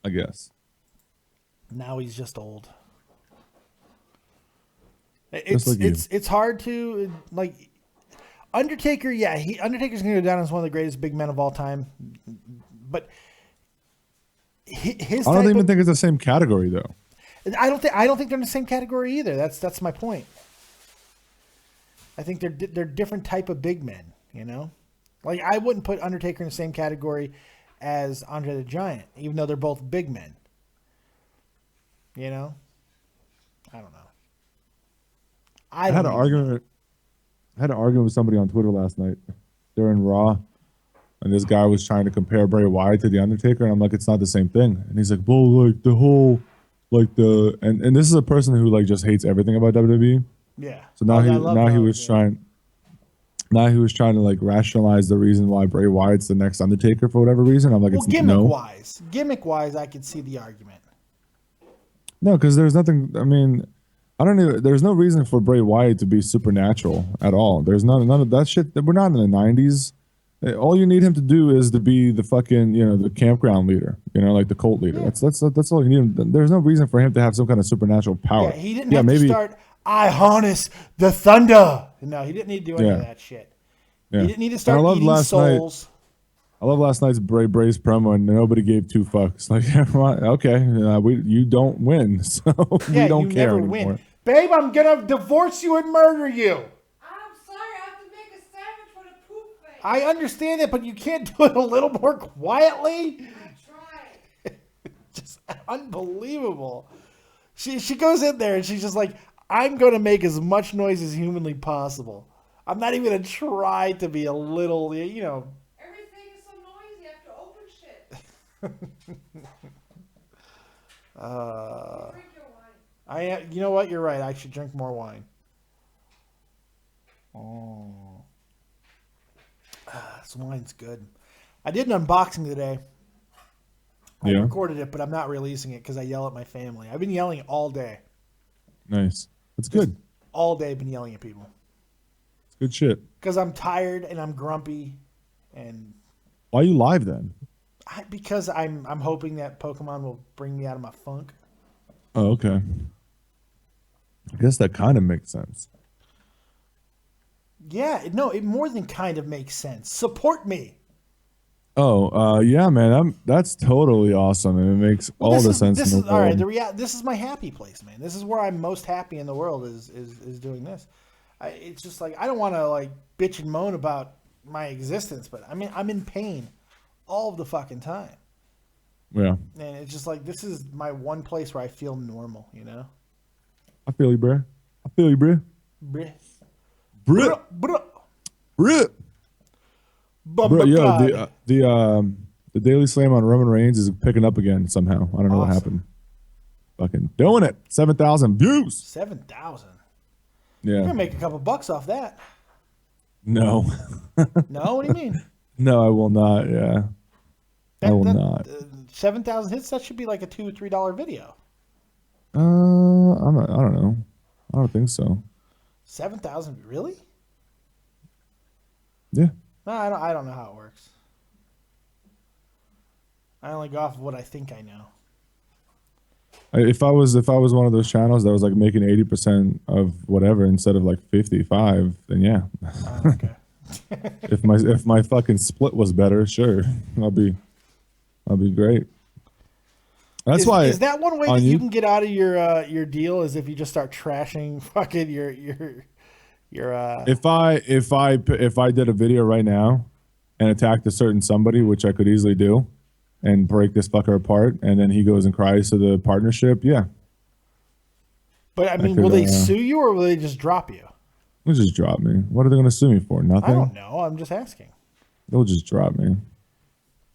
I guess. Now he's just old. Just like you. It's hard to like Undertaker. Yeah, Undertaker's gonna go down as one of the greatest big men of all time. But his I don't type even of- think it's the same category though. I don't think they're in the same category either. That's my point. I think they're different type of big men. You know, like I wouldn't put Undertaker in the same category as Andre the Giant, even though they're both big men. You know, I don't know. I had an argument with somebody on Twitter last night during Raw, and this guy was trying to compare Bray Wyatt to the Undertaker, and I'm like, it's not the same thing. And he's like, well, like the whole, like the, and this is a person who like just hates everything about WWE. Yeah. So now he was yeah. trying. Now he was trying to like rationalize the reason why Bray Wyatt's the next Undertaker for whatever reason. I'm like, Well, it's no. gimmick wise, I could see the argument. No, because there's nothing. I mean, I don't even. There's no reason for Bray Wyatt to be supernatural at all. There's none of that shit. We're not in the '90s. All you need him to do is to be the fucking, the campground leader. Like the cult leader. Yeah. That's all you need him. There's no reason for him to have some kind of supernatural power. Yeah, he didn't have to start. I harness the thunder. No, he didn't need to do any of that shit. Yeah. He didn't need to start eating souls. I love last night's Bray's promo, and nobody gave two fucks. Like, okay, you don't win, so we don't care never anymore. win. Babe, I'm gonna divorce you and murder you. I'm sorry, I have to make a sandwich with a poop face. I understand that, but you can't do it a little more quietly. I tried. Just unbelievable. She goes in there and she's just like, I'm gonna make as much noise as humanly possible. I'm not even gonna try to be a little, Everything is so noisy, I have to open shit. Drink your wine. You know what? You're right. I should drink more wine. Oh, this wine's good. I did an unboxing today. I Yeah. recorded it, but I'm not releasing it because I yell at my family. I've been yelling all day. Nice. That's good. All day, been yelling at people It's good shit. because I'm tired and I'm grumpy, and Why are you live then? because I'm hoping that Pokemon will bring me out of my funk. Oh, okay. I guess that kind of makes sense. Yeah, no, it more than kind of makes sense. Support me. Oh, yeah, man. That's totally awesome, and it makes all the sense in the world. All right. This is my happy place, man. This is where I'm most happy in the world is doing this. It's just like I don't want to like bitch and moan about my existence, but I mean I'm in pain all of the fucking time, Yeah, and it's just like this is my one place where I feel normal. I feel you, bruh. I feel you, bruh. Bruh. Bruh. Bruh. Bruh. Bro, yo, God. the Daily Slam on Roman Reigns is picking up again somehow. I don't know what Awesome. happened. Fucking doing it. 7,000 views. 7,000. You're Yeah. gonna make a couple bucks off that. No. No, what do you mean? No, I will not. Yeah. I will not. 7,000 hits. That should be like a $2 or $3 video. I don't know. I don't think so. 7,000, really? Yeah. No, I don't know how it works. I only go off of what I think I know. If I was one of those channels that was like making 80% of whatever instead of like 55, then yeah. Oh, okay. if my fucking split was better, sure, I'll be great. That's why. Is that one way on that you you- can get out of your deal? Is if you just start trashing fucking your If I did a video right now and attacked a certain somebody, which I could easily do, and break this fucker apart, and then he goes and cries to the partnership, yeah, But I mean, could, will they sue you or will they just drop you? they'll just drop me. What are they going to sue me for? Nothing. I don't know. I'm just asking. They'll just drop me.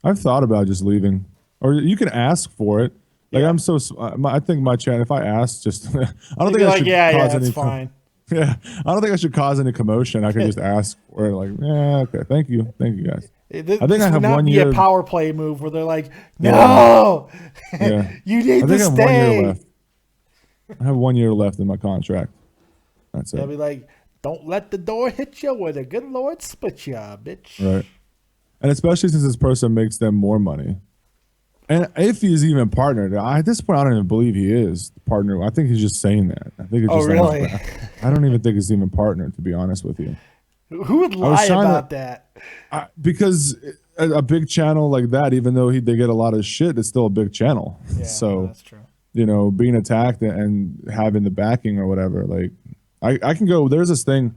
I've thought about just leaving, or you can ask for it. Like Yeah. I'm so. I think my channel. If I ask, just I don't think Be I like, should yeah, cause that's any. fine. Yeah, I don't think I should cause any commotion. I can just ask for it. Like, yeah, okay, thank you guys. This I think I would have not 1 be year. a power play move where they're like, no, Yeah. you I need think to I have 1 stay. year left. I have 1 year left in my contract. That's They'll it. be like, don't let the door hit you where the good Lord split you, bitch. Right. And especially since this person makes them more money. And if he's even partnered, at this point, I don't even believe he is partner. I think he's just saying that. I think it's Oh, just really? I don't even think he's even partnered, to be honest with you. Who would was lie trying to- about that? Because a big channel like that, even though they get a lot of shit, it's still a big channel. Yeah, So, that's true. being attacked and having the backing or whatever, like I can go. There's this thing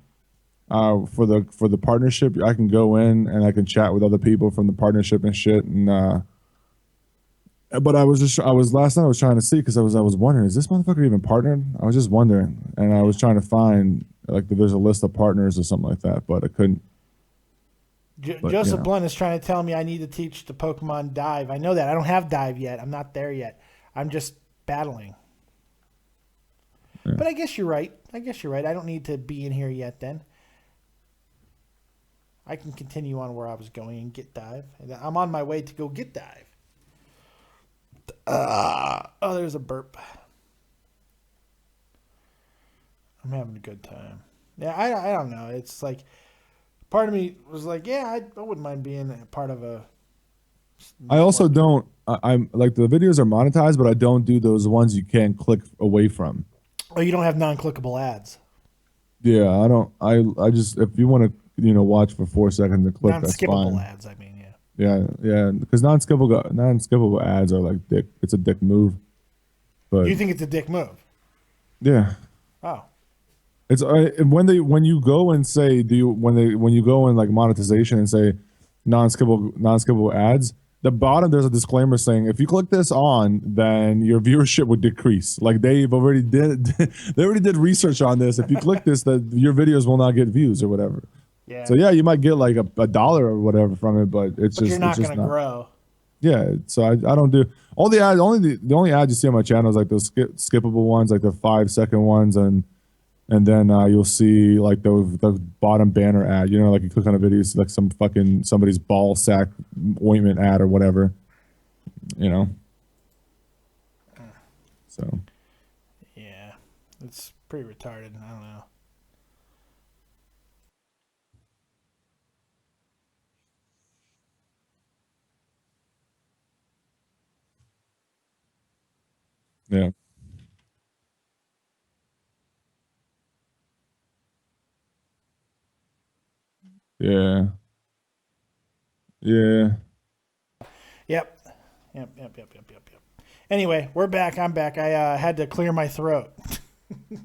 for the partnership. I can go in and I can chat with other people from the partnership and shit. And but I was last night I was trying to see because I was wondering, is this motherfucker even partnered? I was just wondering, and I was trying to find like if there's a list of partners or something like that, but I couldn't. But, Joseph you know. Blunt is trying to tell me I need to teach the Pokemon dive. I know that. I don't have dive yet. I'm not there yet. I'm just battling. Yeah. But I guess you're right. I don't need to be in here yet then. I can continue on where I was going and get dive. I'm on my way to go get dive. Oh, there's a burp. I'm having a good time. Yeah, I don't know. It's like, part of me was like, yeah, I wouldn't mind being a part of a. I also don't. I'm like the videos are monetized, but I don't do those ones you can't click away from. Oh, you don't have non-clickable ads. Yeah, I don't. I just if you want to watch for 4 seconds to click, that's Non-skippable fine. ads. I mean, yeah. Yeah, because non-skippable ads are like dick. It's a dick move. But You think it's a dick move? yeah, Oh, it's when you go and say when you go in like monetization and say non-skippable ads. The bottom there's a disclaimer saying if you click this on, then your viewership would decrease. Like they already did research on this. If you click this, that your videos will not get views or whatever. yeah. So yeah, you might get like a dollar or whatever from it, but it's But just you're not it's just going to grow. Yeah, so I don't do all the ads. The only ads you see on my channel is like those skippable ones, like the 5-second ones, and then you'll see like the bottom banner ad. Like you click on a video, you see like some fucking somebody's ball sack ointment ad or whatever. So Yeah, it's pretty retarded. I don't know. yeah, yeah, yeah. Yep. Anyway, we're back. I'm back. I had to clear my throat.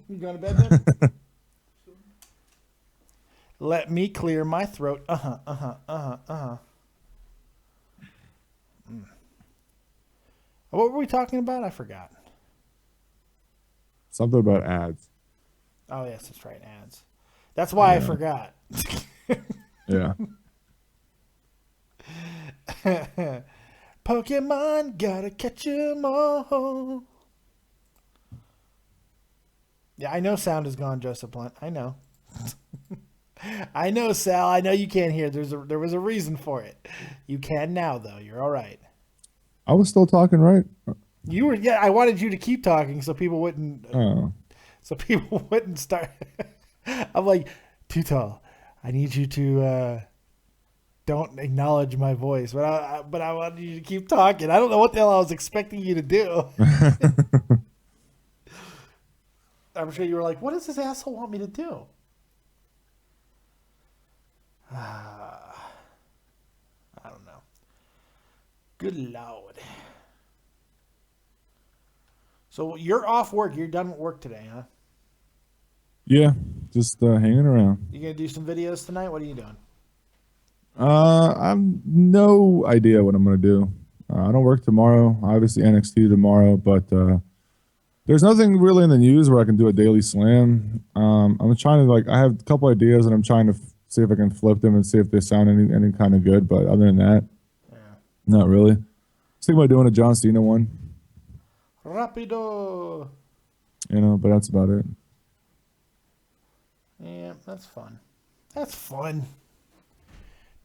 You going to bed then? Let me clear my throat. What were we talking about? I forgot. Something about ads. Oh, yes, that's right. Ads. That's why I forgot. Yeah. Pokemon, gotta catch 'em all. Yeah, I know sound is gone, Joseph Blunt. I know. I know, Sal. I know you can't hear. There was a reason for it. You can now, though. You're all right. I was still talking, right? You were. Yeah, I wanted you to keep talking so people wouldn't. Oh. so people wouldn't start. I'm like, Tutal, I need you to don't acknowledge my voice, but I want you to keep talking. I don't know what the hell I was expecting you to do. I'm sure you were like, what does this asshole want me to do? I don't know. Good Lord. So you're off work. You're done with work today, huh? Yeah, just hanging around. You gonna do some videos tonight? What are you doing? I've no idea what I'm gonna do. I don't work tomorrow. Obviously NXT tomorrow, but there's nothing really in the news where I can do a daily slam. I'm trying to I have a couple ideas and I'm trying to see if I can flip them and see if they sound any kind of good. But other than that, yeah, not really. I was thinking about doing a John Cena one. Rapido. But that's about it. Yeah, that's fun. That's fun.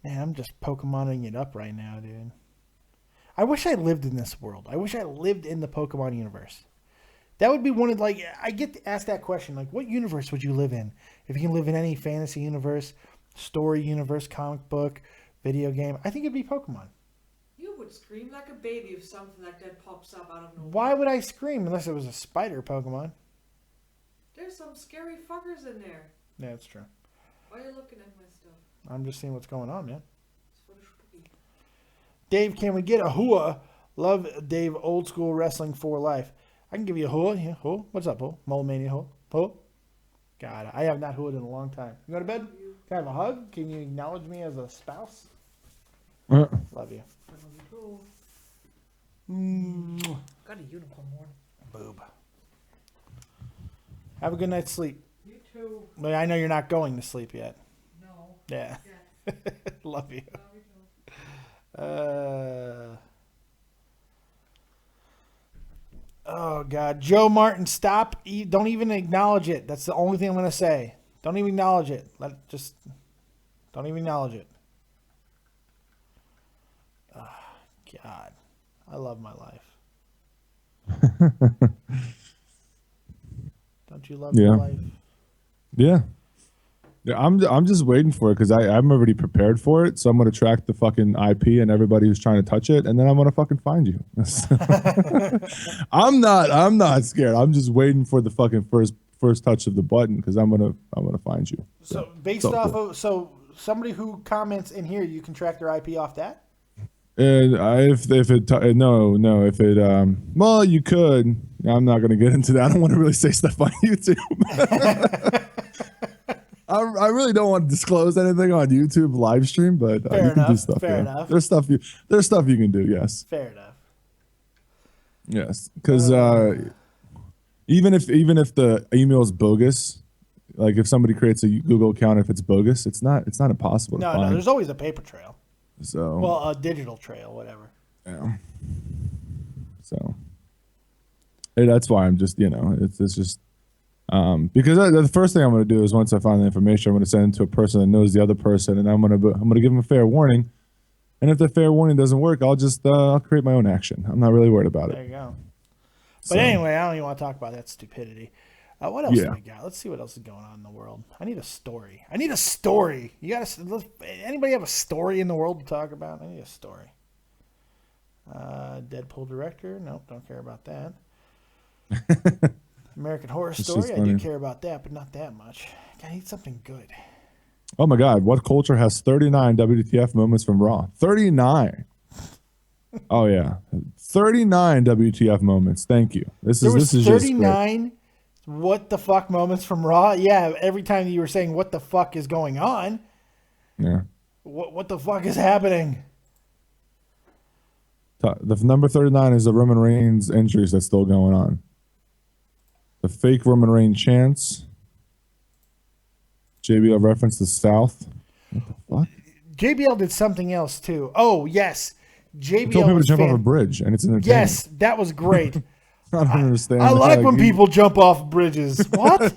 Man, I'm just Pokemoning it up right now, dude. I wish I lived in this world. I wish I lived in the Pokemon universe. That would be one of, I get asked that question, what universe would you live in? If you can live in any fantasy universe, story universe, comic book, video game, I think it'd be Pokemon. You would scream like a baby if something like that pops up out of nowhere. Why would I scream unless it was a spider Pokemon? There's some scary fuckers in there. Yeah, that's true. Why are you looking at my stuff? I'm just seeing what's going on, man. It's for the spooky. Dave, can we get a hua? Love Dave, old school wrestling for life. I can give you a hua. Yeah, hua. What's up, hua? Mole Mania hua. Hua. God, I have not hooed in a long time. You go to bed? Can I have a hug? Can you acknowledge me as a spouse? Love you. I love you too. Mwah. Got a unicorn horn. Boob. Have a good night's sleep. You too. But I know you're not going to sleep yet. No. Yeah. Yeah. Love you. Love you too. Oh God, Joe Martin, stop! Don't even acknowledge it. That's the only thing I'm gonna say. Don't even acknowledge it. Don't even acknowledge it. Oh, God, I love my life. Don't you love your life? Yeah. Yeah, I'm just waiting for it because I'm already prepared for it. So I'm gonna track the fucking IP and everybody who's trying to touch it, and then I'm gonna fucking find you. I'm not scared. I'm just waiting for the fucking first touch of the button because I'm gonna find you. So based off of somebody who comments in here, you can track their IP off that. And well, you could. I'm not gonna get into that. I don't want to really say stuff on YouTube. I really don't want to disclose anything on YouTube live stream, but you can do stuff. Fair enough. There's stuff you can do. Yes. Fair enough. Yes, because even if the email is bogus, like if somebody creates a Google account, if it's bogus, it's not impossible to find. No, there's always a paper trail. So well, a digital trail, whatever. Yeah. So that's why I'm just it's just. Because the first thing I'm going to do is once I find the information, I'm going to send it to a person that knows the other person, and I'm going to give them a fair warning. And if the fair warning doesn't work, I'll create my own action. I'm not really worried about it. There you go. But anyway, I don't even want to talk about that stupidity. What else do we got? Let's see what else is going on in the world. I need a story. You got anybody have a story in the world to talk about? I need a story. Deadpool director? Nope, don't care about that. American Horror Story, I do care about that, but not that much. I need something good. Oh my God, what culture has 39 WTF moments from Raw? 39. Oh yeah, 39 WTF moments. Thank you. This is 39 what the fuck moments from Raw. Yeah, every time you were saying what the fuck is going on. Yeah. What the fuck is happening? The number 39 is the Roman Reigns injuries that's still going on. The fake Roman Reigns chants. JBL referenced the South. What the fuck? JBL did something else too. Oh yes, JBL told people to jump off a bridge, and it's entertaining. Yes, that was great. I don't understand. I like when people jump off bridges. What?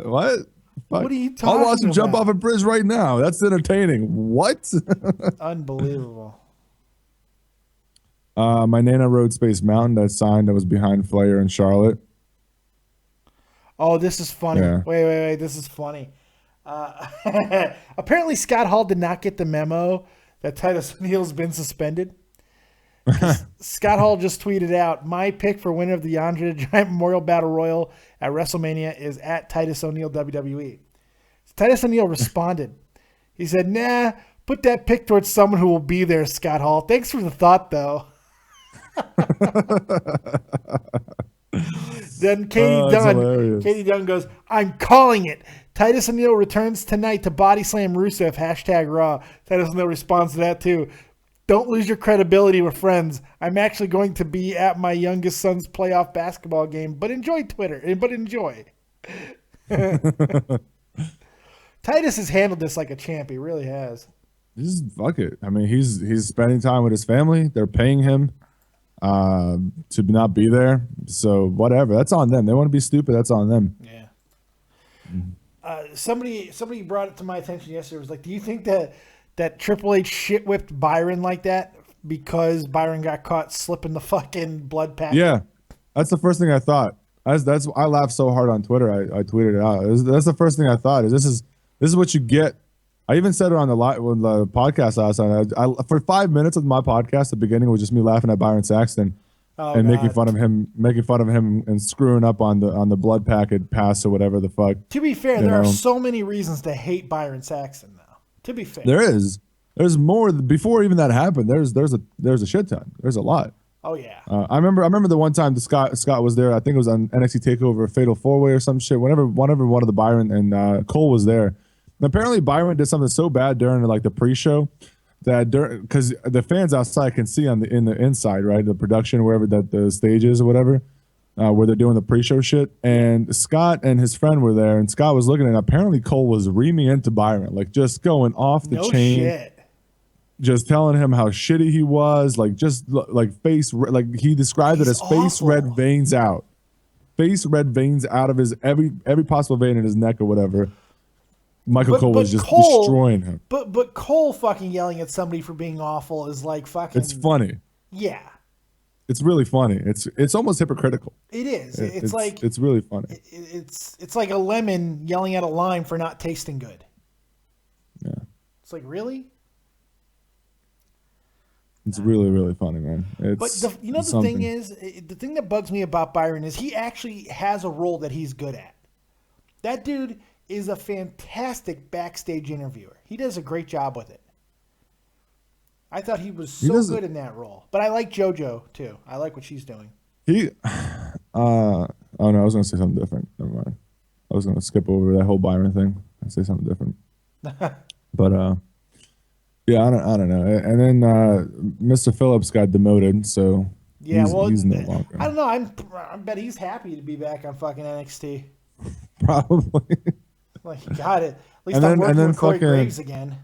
What? What are you talking about? I'll watch him jump off a bridge right now. That's entertaining. What? Unbelievable. My Nana rode Space Mountain. That sign that was behind Flair in Charlotte. Oh, this is funny. Yeah. Wait. This is funny. Apparently, Scott Hall did not get the memo that Titus O'Neil's been suspended. Scott Hall just tweeted out, my pick for winner of the Andre the Giant Memorial Battle Royal at WrestleMania is at Titus O'Neil WWE. Titus O'Neil responded. He said, nah, put that pick towards someone who will be there, Scott Hall. Thanks for the thought, though. Then Katie Dunn goes, I'm calling it. Titus O'Neil returns tonight to body slam Rusev, #Raw. Titus O'Neil responds to that too. Don't lose your credibility with friends. I'm actually going to be at my youngest son's playoff basketball game, but enjoy Twitter. But enjoy. Titus has handled this like a champ. He really has. Just fuck it. I mean, he's spending time with his family. They're paying him to not be there. So whatever. That's on them. They want to be stupid. That's on them. Yeah. Somebody brought it to my attention yesterday. It was like, do you think that Triple H shit whipped Byron like that because Byron got caught slipping the fucking blood packet? Yeah, that's the first thing I thought. I laughed so hard on Twitter. I tweeted it out. That's the first thing I thought. This is what you get. I even said it on the podcast last night. I for 5 minutes of my podcast, the beginning was just me laughing at Byron Saxton and making fun of him and screwing up on the blood packet pass or whatever the fuck. To be fair, there are so many reasons to hate Byron Saxton, though. To be fair, there's more before even that happened. There's a shit ton. There's a lot. Oh yeah. I remember the one time Scott was there. I think it was on NXT Takeover Fatal 4-Way or some shit. Whenever one of the Byron and Cole was there, and apparently Byron did something so bad during like the pre-show that because the fans outside can see in the inside, right, the production wherever that the stage is or whatever. Where they're doing the pre-show shit, and Scott and his friend were there, and Scott was looking, and apparently Cole was reaming into Byron, like just going off the chain, shit. Just telling him how shitty he was, like just like like he described it as awful. face red veins out of his every possible vein in his neck or whatever. Michael Cole was just destroying him. But Cole fucking yelling at somebody for being awful is like fucking. It's funny. Yeah. It's really funny. It's almost hypocritical. It is. It's really funny. It's like a lemon yelling at a lime for not tasting good. Yeah. It's like, really? It's really, really funny, man. But the thing is, the thing that bugs me about Byron is he actually has a role that he's good at. That dude is a fantastic backstage interviewer. He does a great job with it. I thought he was so good in that role. But I like JoJo, too. I like what she's doing. Oh, no, I was going to say something different. Never mind. I was going to skip over that whole Byron thing and say something different. But, yeah, I don't know. And then Mr. Phillips got demoted, so he's no longer. I don't know. I bet he's happy to be back on fucking NXT. Probably. Like, got it. At least I'm working with Corey Graves again.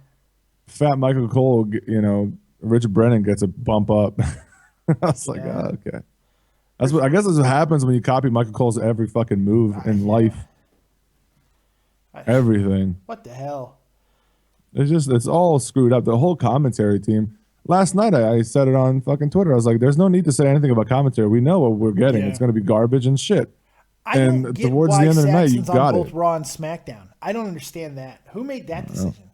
Fat Michael Cole, Rich Brennan gets a bump up. I was like, oh, okay. I guess that's what happens when you copy Michael Cole's every fucking move in life. Everything. What the hell? It's all screwed up. The whole commentary team. Last night I said it on fucking Twitter. I was like, there's no need to say anything about commentary. We know what we're getting. Yeah. It's going to be garbage and shit. And towards the end of the night, you got it. Both Raw and SmackDown. I don't understand that. Who made that decision?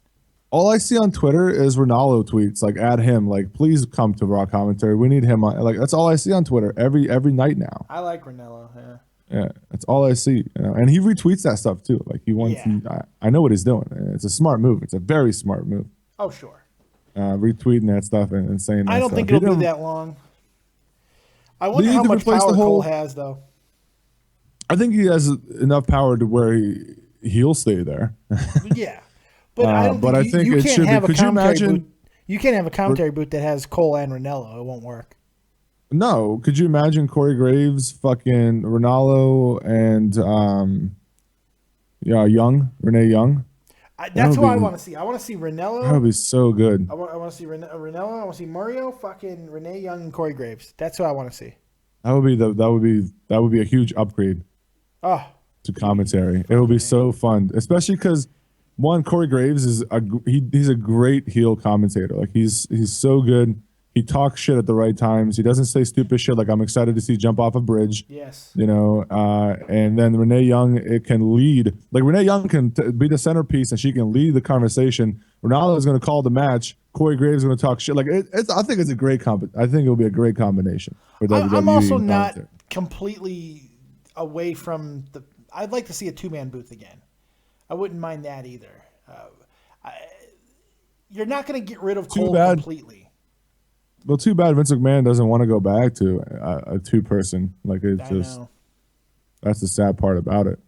All I see on Twitter is Ronaldo tweets like, add him, like, please come to Raw commentary. We need him on. Like, that's all I see on Twitter every night now. I like Ronaldo. Yeah, that's all I see. And he retweets that stuff too. Like he wants. Yeah. I know what he's doing. It's a smart move. It's a very smart move. Oh sure. Retweeting that stuff and saying. I don't think it'll be that long. I wonder how much power Cole has, though. I think he has enough power to where he'll stay there. Yeah. But I think it should be. Could you imagine? You can't have a commentary booth that has Cole and Ranello. It won't work. No. Could you imagine Corey Graves, fucking Ronaldo, and Renee Young? That's who I want to see. I want to see Ranello. That would be so good. I want to see Ranello. I want to see Mario, fucking Renee Young, and Corey Graves. That's who I want to see. That would be a huge upgrade. To commentary. It would be so fun, especially because Corey Graves is he's a great heel commentator. Like he's so good. He talks shit at the right times. He doesn't say stupid shit like I'm excited to see jump off a bridge. Yes. You know, and then Renee Young, it can lead. Like Renee Young can be the centerpiece and she can lead the conversation. Ronaldo is going to call the match. Corey Graves is going to talk shit. Like I think it's a great I think it will be a great combination for WWE. I'm also and not commentary. completely away from the. I'd like to see a 2-man booth again. I wouldn't mind that either. You're not going to get rid of Cole completely. Well, too bad Vince McMahon doesn't want to go back to a 2-person. Like that's the sad part about it.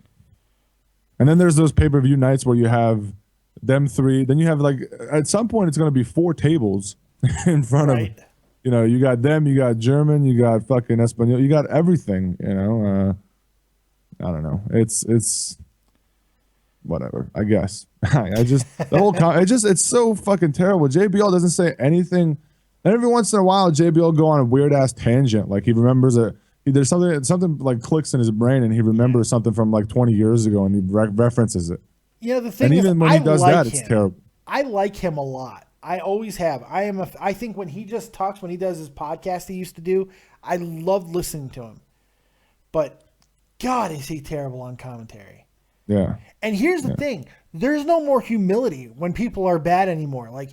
And then there's those pay-per-view nights where you have them 3. Then you have like at some point it's going to be 4 tables in front of. You know, you got them, you got German, you got fucking Espanol, you got everything. You know, I don't know. It's whatever. I guess. I just the whole it's so fucking terrible. JBL doesn't say anything. And every once in a while, JBL will go on a weird ass tangent. Like he remembers there's something like clicks in his brain, and he remembers something from like 20 years ago, and he references it. You know, the thing and is, even when he does that, it's terrible. I like him a lot. I always have. I think when he just talks, when he does his podcast he used to do, I love listening to him. But God, is he terrible on commentary. Yeah. And here's the thing. There's no more humility when people are bad anymore. Like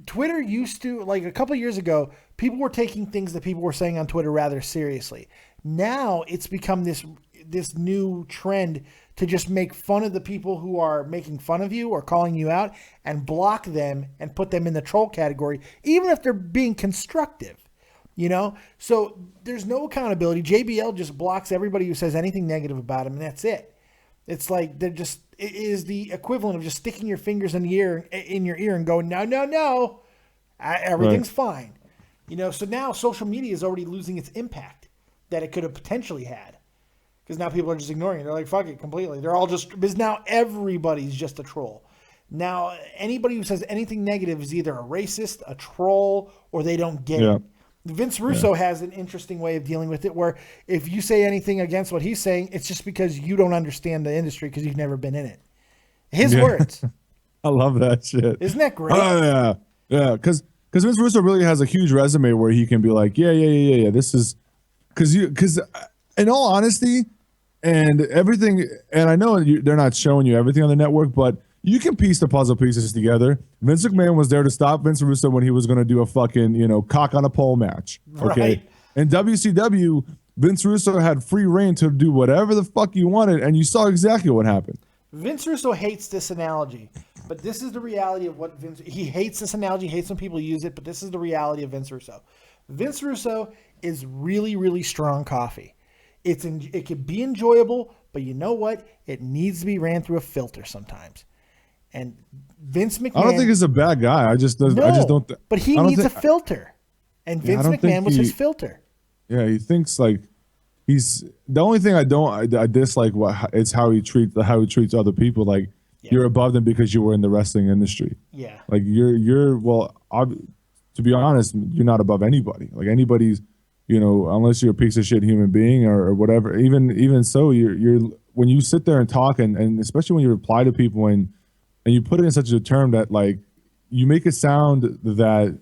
Twitter used to, like a couple of years ago, people were taking things that people were saying on Twitter rather seriously. Now it's become this new trend to just make fun of the people who are making fun of you or calling you out and block them and put them in the troll category, even if they're being constructive, you know? So there's no accountability. JBL just blocks everybody who says anything negative about him, and that's it. It's like it is the equivalent of just sticking your fingers in your ear and going, no, everything's fine. You know, so now social media is already losing its impact that it could have potentially had. Because now people are just ignoring it. They're like, fuck it, completely. They're all just, because now everybody's just a troll. Now, anybody who says anything negative is either a racist, a troll, or they don't get it. Vince Russo has an interesting way of dealing with it, where if you say anything against what he's saying, it's just because you don't understand the industry because you've never been in it. His words. I love that shit. Isn't that great? Oh, yeah. Because Vince Russo really has a huge resume where he can be like, yeah. This is, because in all honesty, and everything, and I know they're not showing you everything on the network, but you can piece the puzzle pieces together. Vince McMahon was there to stop Vince Russo when he was going to do a fucking, cock on a pole match. Okay. Right. In WCW, Vince Russo had free reign to do whatever the fuck you wanted, and you saw exactly what happened. Vince Russo hates this analogy, but this is the reality of what he hates this analogy, hates when people use it, but this is the reality of Vince Russo. Vince Russo is really, really strong coffee. It can be enjoyable, but you know what? It needs to be ran through a filter sometimes. And Vince McMahon, I don't think he's a bad guy. I just don't. But he needs a filter, and Vince McMahon was his filter. Yeah, he thinks like he's the only thing I dislike. It's how he treats other people. Like you're above them because you were in the wrestling industry. Yeah, like you're to be honest, you're not above anybody. Like anybody's. Unless you're a piece of shit human being or whatever, even so, you're when you sit there and talk and especially when you reply to people and you put it in such a term that like you make it sound that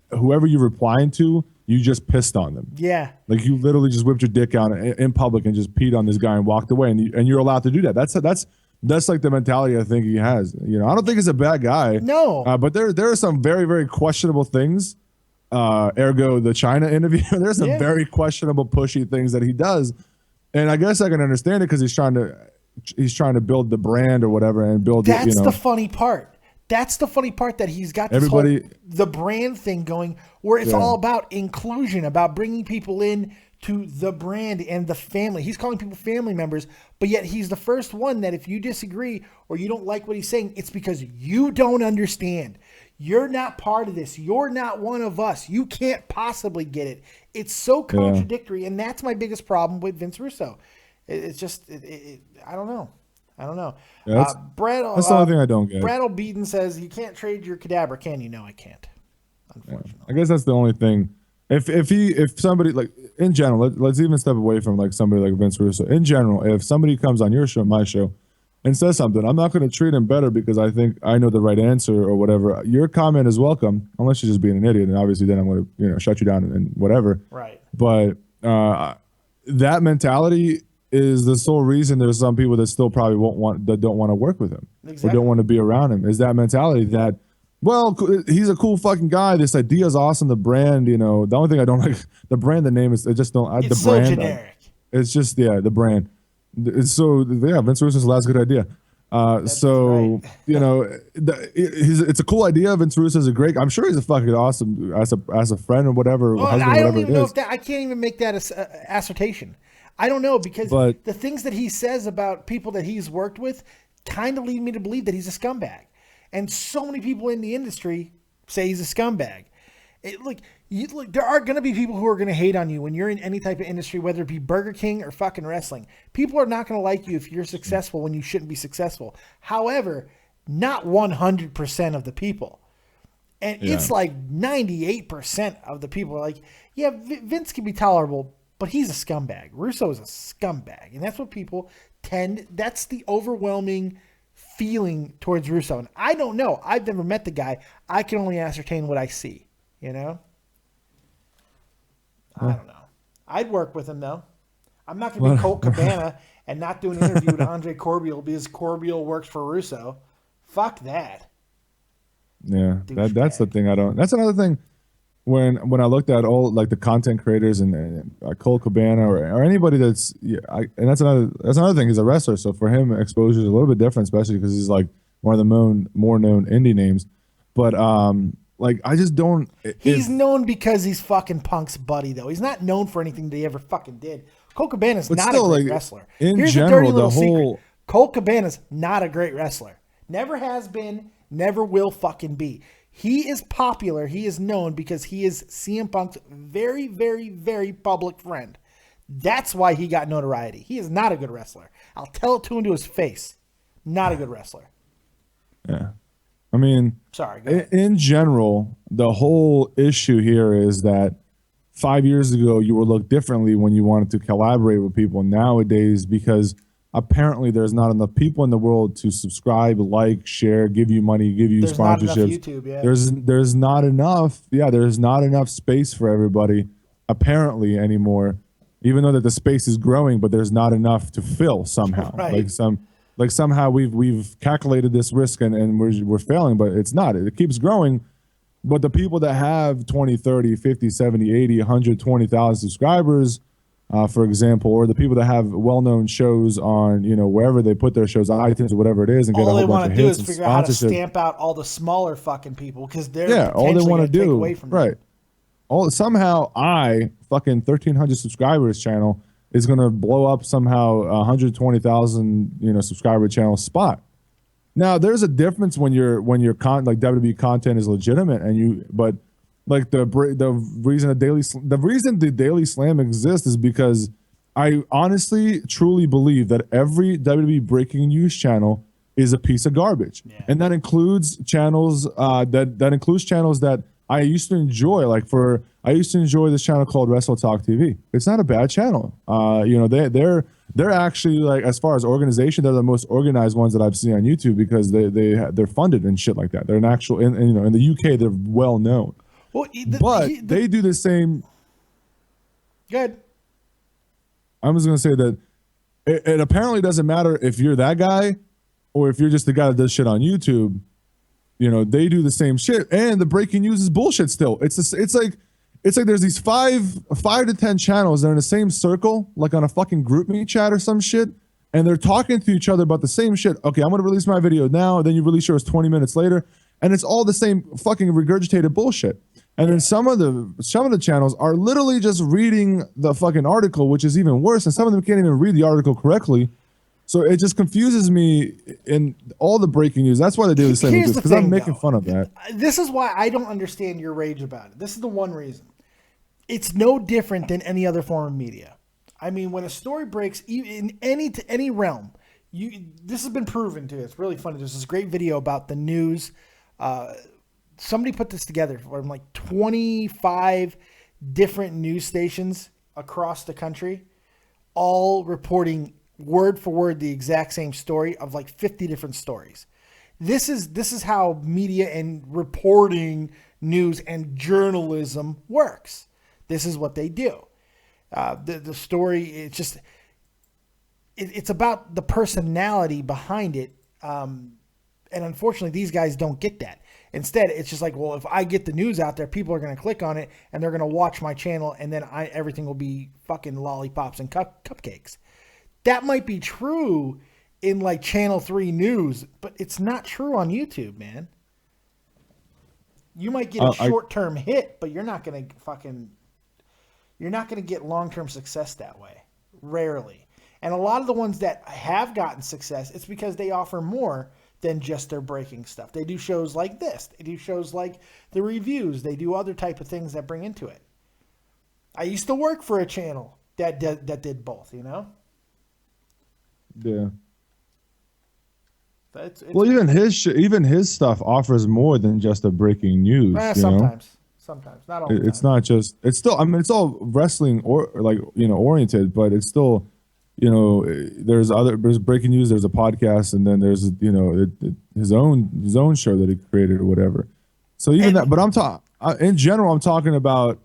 whoever you're replying to, you just pissed on them. Yeah. Like you literally just whipped your dick out in public and just peed on this guy and walked away and you're allowed to do that. That's like the mentality I think he has. I don't think he's a bad guy. No. But there are some very, very questionable things. Ergo the China interview. There's some very questionable, pushy things that he does, and I guess I can understand it because he's trying to build the brand or whatever and build. That's the funny part. That's the funny part that he's got this the brand thing going, where it's all about inclusion, about bringing people in to the brand and the family. He's calling people family members, but yet he's the first one that if you disagree or you don't like what he's saying, it's because you don't understand. You're not part of this. You're not one of us. You can't possibly get it. It's so contradictory, and that's my biggest problem with Vince Russo. It's just, I don't know. Yeah, that's the only thing I don't get. Brad O'Beaton says, you can't trade your cadaver, can you? No, I can't, unfortunately. Yeah. I guess that's the only thing. If somebody, like, in general, let's even step away from, like, somebody like Vince Russo. In general, if somebody comes on your show, my show, and says something, I'm not going to treat him better because I think I know the right answer or whatever. Your comment is welcome, unless you're just being an idiot, and obviously then I'm going to shut you down and whatever. Right. But that mentality is the sole reason there's some people that still probably don't want to work with him or don't want to be around him. Is that mentality that, well, he's a cool fucking guy. This idea is awesome. The brand, the only thing I don't like, the brand, the name is, I just don't. It's the so brand, generic. It's just the brand. It's so Vince Russo's the last good idea. So right. It's a cool idea. Vince Russo's a great. I'm sure he's a fucking awesome as a friend or whatever. Well, husband, I don't whatever even know if that. I can't even make that assertion. I don't know because the things that he says about people that he's worked with kind of lead me to believe that he's a scumbag, and so many people in the industry say he's a scumbag. There are going to be people who are going to hate on you when you're in any type of industry, whether it be Burger King or fucking wrestling. People are not going to like you if you're successful when you shouldn't be successful. However, not 100% of the people. And it's like 98% of the people are like, yeah, Vince can be tolerable, but he's a scumbag. Russo is a scumbag. And that's what people that's the overwhelming feeling towards Russo. And I don't know. I've never met the guy. I can only ascertain what I see, I don't know. I'd work with him, though. I'm not going to be Colt Cabana and not do an interview with Andre Corbiel because Corbiel works for Russo. Fuck that. Yeah, that's the thing I don't. That's another thing. When I looked at all like the content creators and Colt Cabana or anybody and that's another thing. He's a wrestler, so for him exposure is a little bit different, especially because he's like one of the more known indie names. But I just don't. He's known because he's fucking Punk's buddy, though. He's not known for anything that he ever fucking did. Colt Cabana's not a great wrestler. Here's a dirty little secret. Colt Cabana's not a great wrestler. Never has been. Never will fucking be. He is popular. He is known because he is CM Punk's very, very, very public friend. That's why he got notoriety. He is not a good wrestler. I'll tell it to him to his face. Not a good wrestler. Yeah. I mean, sorry. Go ahead. In general, the whole issue here is that 5 years ago, you would look differently when you wanted to collaborate with people. Nowadays, because apparently there's not enough people in the world to subscribe, like, share, give you money, give you there's sponsorships. Not enough YouTube, yeah. There's not enough. Yeah, there's not enough space for everybody apparently anymore. Even though that the space is growing, but there's not enough to fill somehow. Right. Somehow we've calculated this risk and we're failing, but it's not. It keeps growing. But the people that have 20, 30, 50, 70, 80, 120,000 subscribers, for example, or the people that have well-known shows on, wherever they put their shows, iTunes or whatever it is, and get a whole bunch of hits and sponsorship. All they want to do is figure out how to stamp out all the smaller fucking people because they're all they want to do, away from them. Right. Somehow I fucking 1,300 subscribers channel is going to blow up somehow 120,000 subscriber channel spot. Now there's a difference when your like WWE content is legitimate but like the reason the Daily Slam exists is because I honestly truly believe that every WWE breaking news channel is a piece of garbage, and that includes channels that includes channels that I used to enjoy. I used to enjoy this channel called Wrestle Talk TV. It's not a bad channel. They're actually, like, as far as organization, they're the most organized ones that I've seen on YouTube because they're funded and shit like that. They're an actual in the UK they're well known. Well, they do the same. Good. I'm just gonna say that it apparently doesn't matter if you're that guy or if you're just the guy that does shit on YouTube. They do the same shit, and the breaking news is bullshit still. It's like there's these five to 10 channels that are in the same circle, like on a fucking group me chat or some shit, and they're talking to each other about the same shit. Okay, I'm gonna release my video now, then you release yours 20 minutes later, and it's all the same fucking regurgitated bullshit. And then some of the channels are literally just reading the fucking article, which is even worse, and some of them can't even read the article correctly. So it just confuses me in all the breaking news. That's why they do the same, because I'm making fun of that. This is why I don't understand your rage about it. This is the one reason. It's no different than any other form of media. I mean, when a story breaks in any realm, this has been proven too. It's really funny. There's this great video about the news. Somebody put this together from like 25 different news stations across the country, all reporting word for word the exact same story of like 50 different stories. This is how media and reporting news and journalism works. This is what they do. The story, it's about the personality behind it. And unfortunately, these guys don't get that. Instead, it's just like, well, if I get the news out there, people are going to click on it and they're going to watch my channel, and then everything will be fucking lollipops and cupcakes. That might be true in like Channel 3 news, but it's not true on YouTube, man. You might get a short-term hit, but you're not going to get long-term success that way. Rarely. And a lot of the ones that have gotten success, it's because they offer more than just their breaking stuff. They do shows like this. They do shows like the reviews. They do other type of things that bring into it. I used to work for a channel that did both, you know? Yeah. Well, even his stuff offers more than just a breaking news. Sometimes, not all the time. It's not just. It's still. I mean, it's all wrestling or like oriented, but it's still. There's breaking news. There's a podcast, and then there's his own show that he created or whatever. So even that, but in general, I'm talking about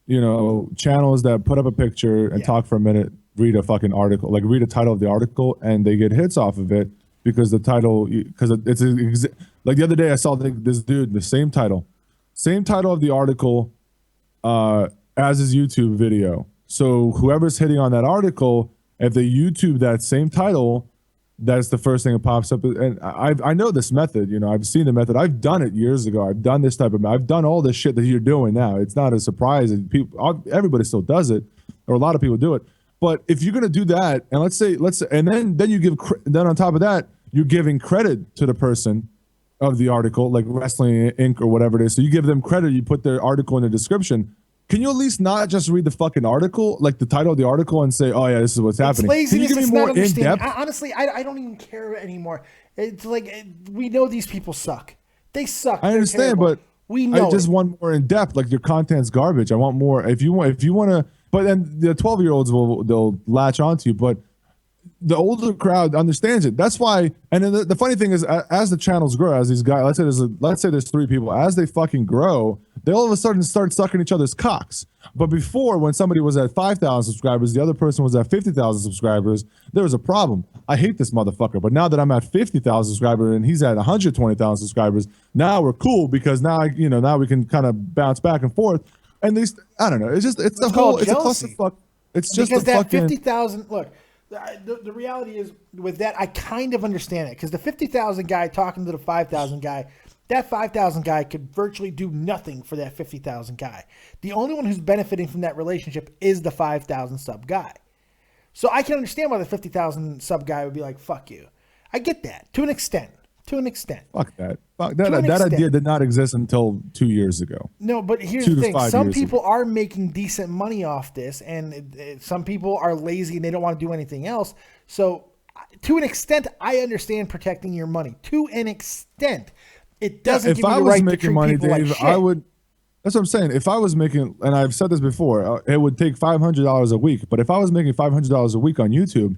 channels that put up a picture and talk for a minute, read a fucking article, like read a title of the article, and they get hits off of it. Because the title, it's like the other day I saw this dude, the same title of the article as his YouTube video. So whoever's hitting on that article, if they YouTube that same title, that's the first thing that pops up. And I know this method, I've seen the method. I've done it years ago. I've done this I've done all this shit that you're doing now. It's not a surprise. And everybody still does it, or a lot of people do it. But if you're gonna do that, and let's say, and then you give, then on top of that, you're giving credit to the person of the article, like Wrestling Inc. or whatever it is. So you give them credit. You put their article in the description. Can you at least not just read the fucking article, like the title of the article, and say, "Oh yeah, this is what's happening"? Laziness, Can you give me more in depth? Honestly, I don't even care anymore. It's like we know these people suck. They suck. I understand, but we know. I just want more in depth. Like your content's garbage. I want more. If you want to, but then the 12-year-olds they'll latch onto you, but the older crowd understands it. That's why. And then the funny thing is, as the channels grow, as these guys, let's say there's 3 people, as they fucking grow, they all of a sudden start sucking each other's cocks. But before, when somebody was at 5,000 subscribers, the other person was at 50,000 subscribers, there was a problem. I hate this motherfucker. But now that I'm at 50,000 subscribers and he's at 120,000 subscribers, now we're cool because now we can kind of bounce back and forth. And I don't know. It's a clusterfuck. It's just because that 50,000. Look. The reality is with that, I kind of understand it because the 50,000 guy talking to the 5,000 guy, that 5,000 guy could virtually do nothing for that 50,000 guy. The only one who's benefiting from that relationship is the 5,000 sub guy. So I can understand why the 50,000 sub guy would be like, fuck you. I get that to an extent. Fuck that. That idea did not exist until 2 years ago. No, but here's the thing. Some people are making decent money off this, and some people are lazy and they don't want to do anything else. So to an extent, I understand protecting your money. To an extent. It doesn't give you the right to treat people like shit. I would. That's what I'm saying. If I was making, and I've said this before, it would take $500 a week. But if I was making $500 a week on YouTube,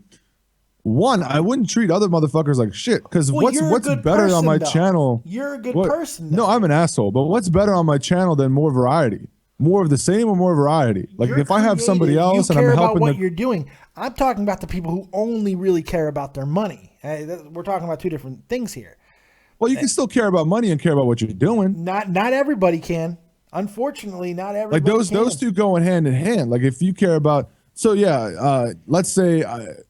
one, I wouldn't treat other motherfuckers like shit. Because what's better on my channel? You're a good person. No, I'm an asshole. But what's better on my channel than more variety? More of the same or more variety? Like if I have somebody else and I'm helping about what you're doing. I'm talking about the people who only really care about their money. We're talking about 2 different things here. Well, you can still care about money and care about what you're doing. Not everybody can. Unfortunately, not everybody. Like those 2 going hand in hand. Like if you care about, so yeah, let's say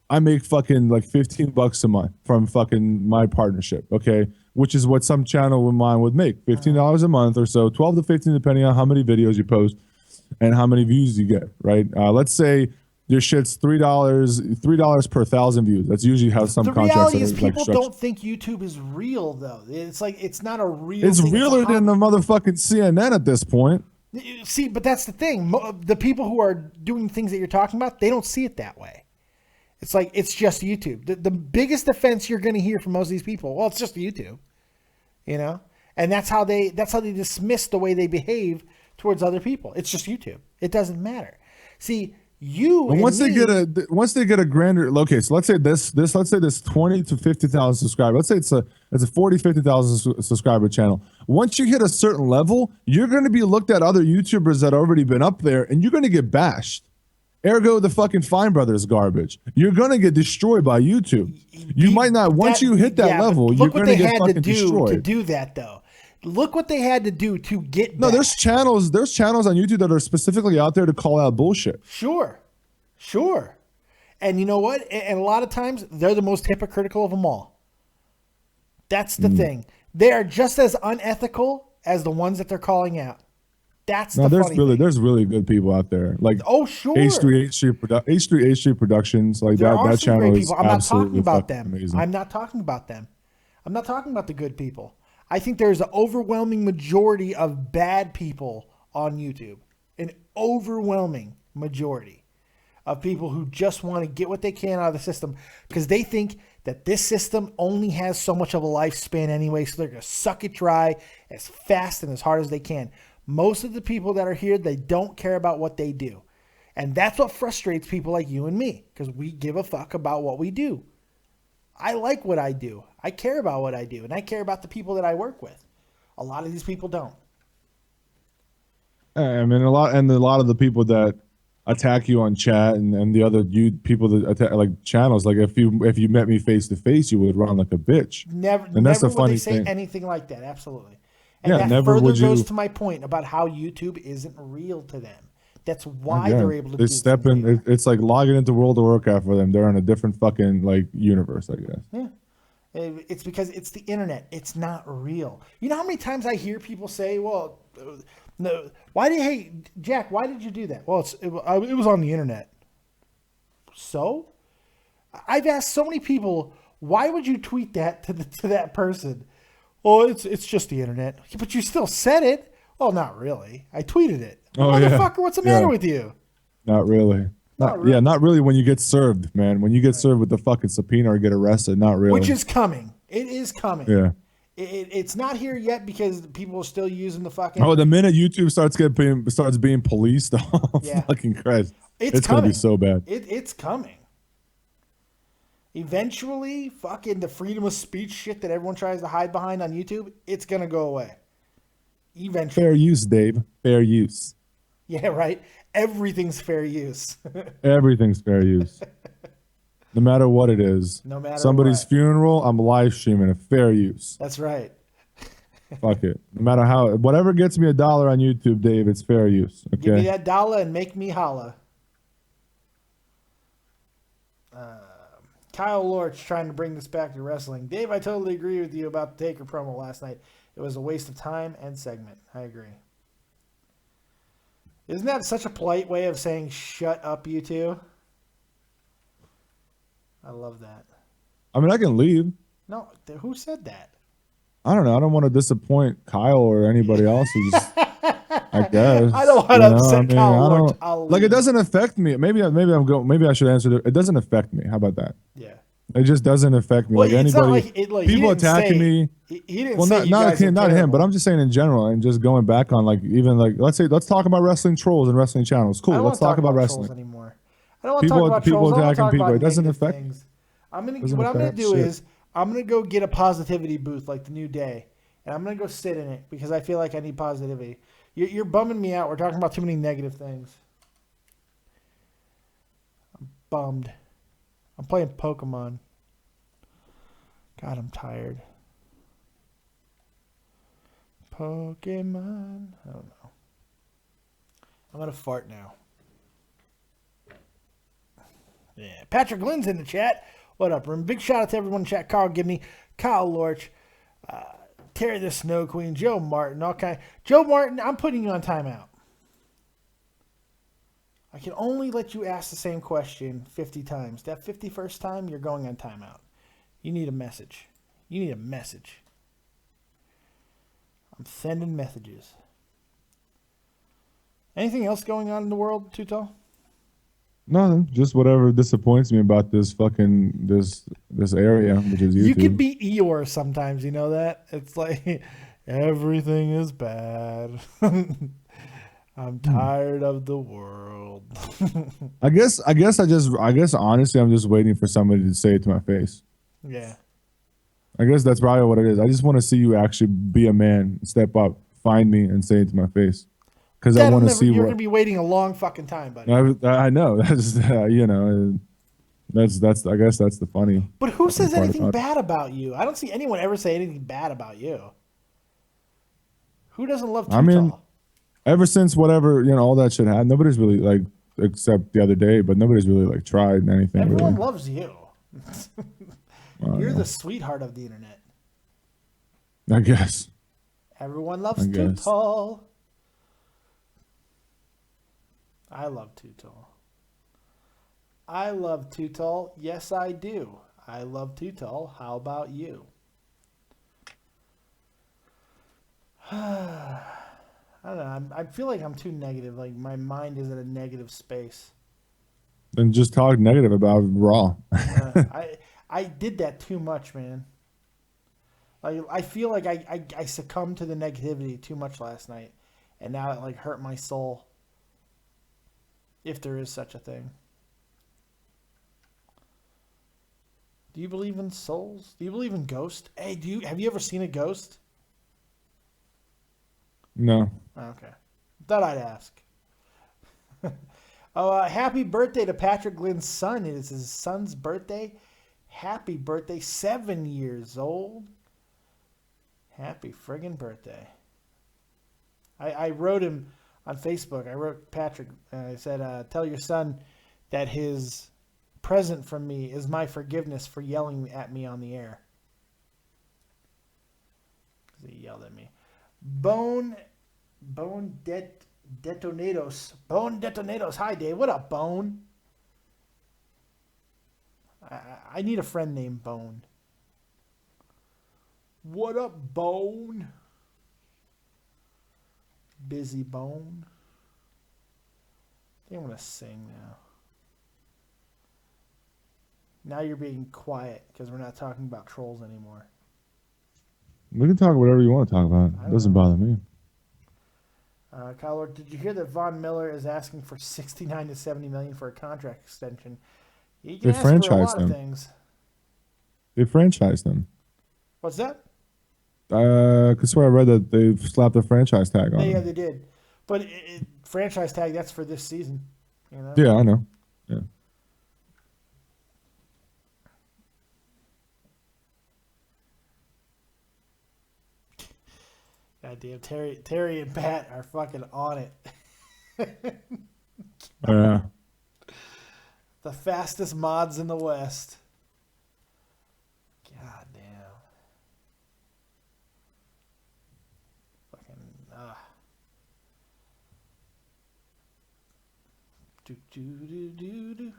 I make fucking like $15 a month from fucking my partnership, okay, which is what some channel of mine would make, $15 a month or so, 12 to 15 depending on how many videos you post and how many views you get, right? Let's say your shit's $3 per 1,000 views. That's usually how some contracts are. The reality is people don't think YouTube is real, though. It's like it's not a real. It's realer than the motherfucking CNN at this point. See, but that's the thing. The people who are doing things that you're talking about, they don't see it that way. It's like it's just YouTube. The biggest offense you're going to hear from most of these people, well, it's just YouTube, and that's how they dismiss the way they behave towards other people. It's just YouTube. It doesn't matter. See. You and once they me, get a grander, okay, so let's say this 20 to 50,000 subscribers. Let's say it's a 40, 50,000 subscriber channel. Once you hit a certain level, you're going to be looked at other YouTubers that already been up there, and you're going to get bashed. Ergo, the fucking Fine Brothers garbage. You're going to get destroyed by YouTube. You might not, once you hit that level, you're going to get fucking destroyed. To do that, though. Look what they had to do to get No, bashed. there's channels on YouTube that are specifically out there to call out bullshit. Sure. And you know what? And a lot of times, they're the most hypocritical of them all. That's the thing. They are just as unethical as the ones that they're calling out. That's the funny thing. There's really good people out there. Like, oh, sure. H3H3 Productions, like There are that some channel great is people. I'm not talking absolutely about fucking them. amazing. I'm not talking about them. I'm not talking about the good people. I think there's an overwhelming majority of bad people on YouTube. An overwhelming majority of people who just want to get what they can out of the system because they think that this system only has so much of a lifespan anyway, so they're going to suck it dry as fast and as hard as they can. Most of the people that are here, they don't care about what they do. And that's what frustrates people like you and me because we give a fuck about what we do. I like what I do. I care about what I do, and I care about the people that I work with. A lot of these people don't. I mean, a lot of the people that attack you on chat and the other people that attack like channels, like if you met me face to face, you would run like a bitch. Never, and that's never the funny would they say thing. anything like that. Absolutely. And Yeah, that never further would you. goes to my point about how YouTube isn't real to them. That's why Again, they're able to they do step things in. like that. It's like logging into World of Warcraft for them. They're in a different fucking like universe, I guess. Yeah. It's because it's the internet. It's not real. You know how many times I hear people say, well, no, hey, Jack, why did you do that? Well, it was on the internet. So? I've asked so many people, why would you tweet that to that person? Well, it's just the internet. But you still said it. Well, not really. I tweeted it. Oh, Motherfucker, yeah. what's the matter with you? Not really. Not really. Yeah, not really when you get served, man. When you get served with the fucking subpoena or get arrested, not really. Which is coming. It is coming. Yeah. It's not here yet because people are still using the fucking. Oh, the minute YouTube starts being policed, oh, Yeah. fucking Christ. It's gonna coming. be so bad. It's coming. Eventually, fucking the freedom of speech shit that everyone tries to hide behind on YouTube, it's gonna go away. Eventually. Fair use, Dave. Fair use. Yeah, right. Everything's fair use. Everything's fair use. No matter what it is. No matter somebody's what. funeral, I'm live streaming a fair use. That's right. Fuck it. No matter how, whatever gets me $1 on YouTube, Dave, it's fair use. Okay. Give me that dollar and make me holla. Kyle Lorch trying to bring this back to wrestling. Dave, I totally agree with you about the Taker promo last night. It was a waste of time and segment. I agree. Isn't that such a polite way of saying shut up, you two? I love that. I mean, I can leave. No, who said that? I don't know. I don't want to disappoint Kyle or anybody else who's, I guess. I don't want to upset Kyle Lorch. Like, it doesn't affect me. Maybe I should answer it. It doesn't affect me. How about that? Yeah. It just doesn't affect me. Well, like it's anybody, not like he people didn't say- attacking me. He didn't Well, say not him, but I'm just saying in general, and just going back on like even like let's talk about wrestling trolls and wrestling channels. Cool, let's talk about trolls wrestling. anymore. I don't want to talk about people trolls. I don't wanna attacking talk people. about It doesn't negative affect- things. What I'm doesn't gonna affect do shit. is I'm gonna go get a positivity booth like the New Day, and I'm gonna go sit in it because I feel like I need positivity. You're bumming me out. We're talking about too many negative things. I'm bummed. I'm playing Pokemon. God, I'm tired. Pokemon. I don't know. I'm gonna fart now. Yeah, Patrick Lynn's in the chat. What up, Rim? Big shout out to everyone in chat. Carl Gibney, Kyle Lorch, Terry the Snow Queen, Joe Martin, all kind. Joe Martin, I'm putting you on timeout. I can only let you ask the same question 50 times. That 51st time, you're going on timeout. You need a message. You need a message. I'm sending messages. Anything else going on in the world, Tuto? Nothing. Just whatever disappoints me about this fucking this area, which is YouTube. You can be Eeyore sometimes, you know that? It's like everything is bad. I'm tired of the world. I guess honestly, I'm just waiting for somebody to say it to my face. Yeah. I guess that's probably what it is. I just want to see you actually be a man, step up, find me, and say it to my face. Because I want to see you're what. gonna be waiting a long fucking time, buddy. I know. That's you know, that's. I guess that's the funny. But who says part anything about it. bad about you? I don't see anyone ever say anything bad about you. Who doesn't love Too I mean, Tall? ever since whatever all that shit happened, nobody's really like, except the other day, but nobody's really like tried anything. Everyone really. loves you. You're the sweetheart of the internet. I guess. Everyone loves Too Tall. I love Too Tall. I love Too Tall. Yes, I do. I love Too Tall. How about you? I don't know. I feel like I'm too negative. Like my mind is in a negative space. Then just talk negative about Raw. I did that too much, man. I feel like I succumbed to the negativity too much last night, and now it like hurt my soul. If there is such a thing. Do you believe in souls? Do you believe in ghosts? Hey, have you ever seen a ghost? No. Okay. Thought I'd ask. Happy birthday to Patrick Glynn's son. It is his son's birthday. Happy birthday. 7 years old. Happy friggin' birthday. I wrote him on Facebook. I wrote Patrick. I said, tell your son that his present from me is my forgiveness for yelling at me on the air. Because he yelled at me. Bone Detonados. Bone Detonados. Hi, Dave. What up, Bone? I need a friend named Bone. What up, Bone? Busy Bone. I think I'm going to sing now. Now you're being quiet because we're not talking about trolls anymore. We can talk whatever you want to talk about. It doesn't bother me. Kyle Lord, did you hear that Von Miller is asking for 69 to 70 million for a contract extension? He can ask for a lot of things. They franchised them. What's that? I swear I read that they slapped a franchise tag on. Yeah, they did. But franchise tag, that's for this season. You know? Yeah, I know. Yeah. God damn, Terry and Pat are fucking on it. Yeah. The fastest mods in the West. God damn. Fucking Do.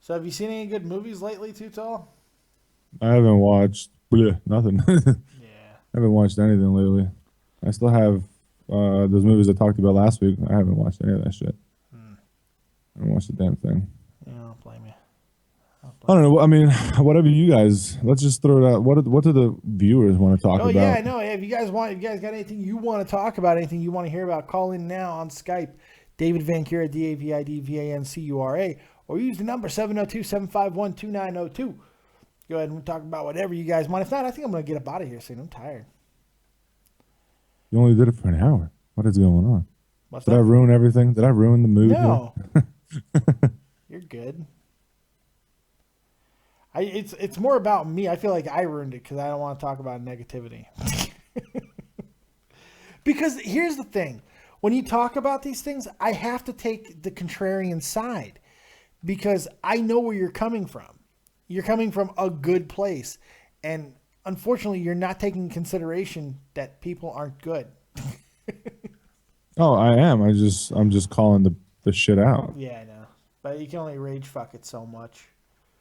So have you seen any good movies lately, Too Tall? I haven't watched nothing. Yeah. I haven't watched anything lately. I still have those movies I talked about last week. I haven't watched any of that shit. I haven't watched the damn thing. Yeah, I don't blame you. I don't know. I mean, whatever you guys. Let's just throw it out. What do the viewers want to talk about? Oh yeah, I know. If you guys got anything you want to talk about, anything you want to hear about, call in now on Skype. David Vancura, DavidVancura, or use the number 702-751-2902. Go ahead and talk about whatever you guys want. If not, I think I'm going to get up out of here soon. I'm tired. You only did it for an hour. What is going on? What's Did that? I ruin everything? Did I ruin the mood? No. You're good. It's more about me. I feel like I ruined it because I don't want to talk about negativity. Because here's the thing. When you talk about these things, I have to take the contrarian side because I know where you're coming from. You're coming from a good place. And unfortunately, you're not taking consideration that people aren't good. Oh, I am. I'm just calling the shit out. Yeah, I know. But you can only rage fuck it so much.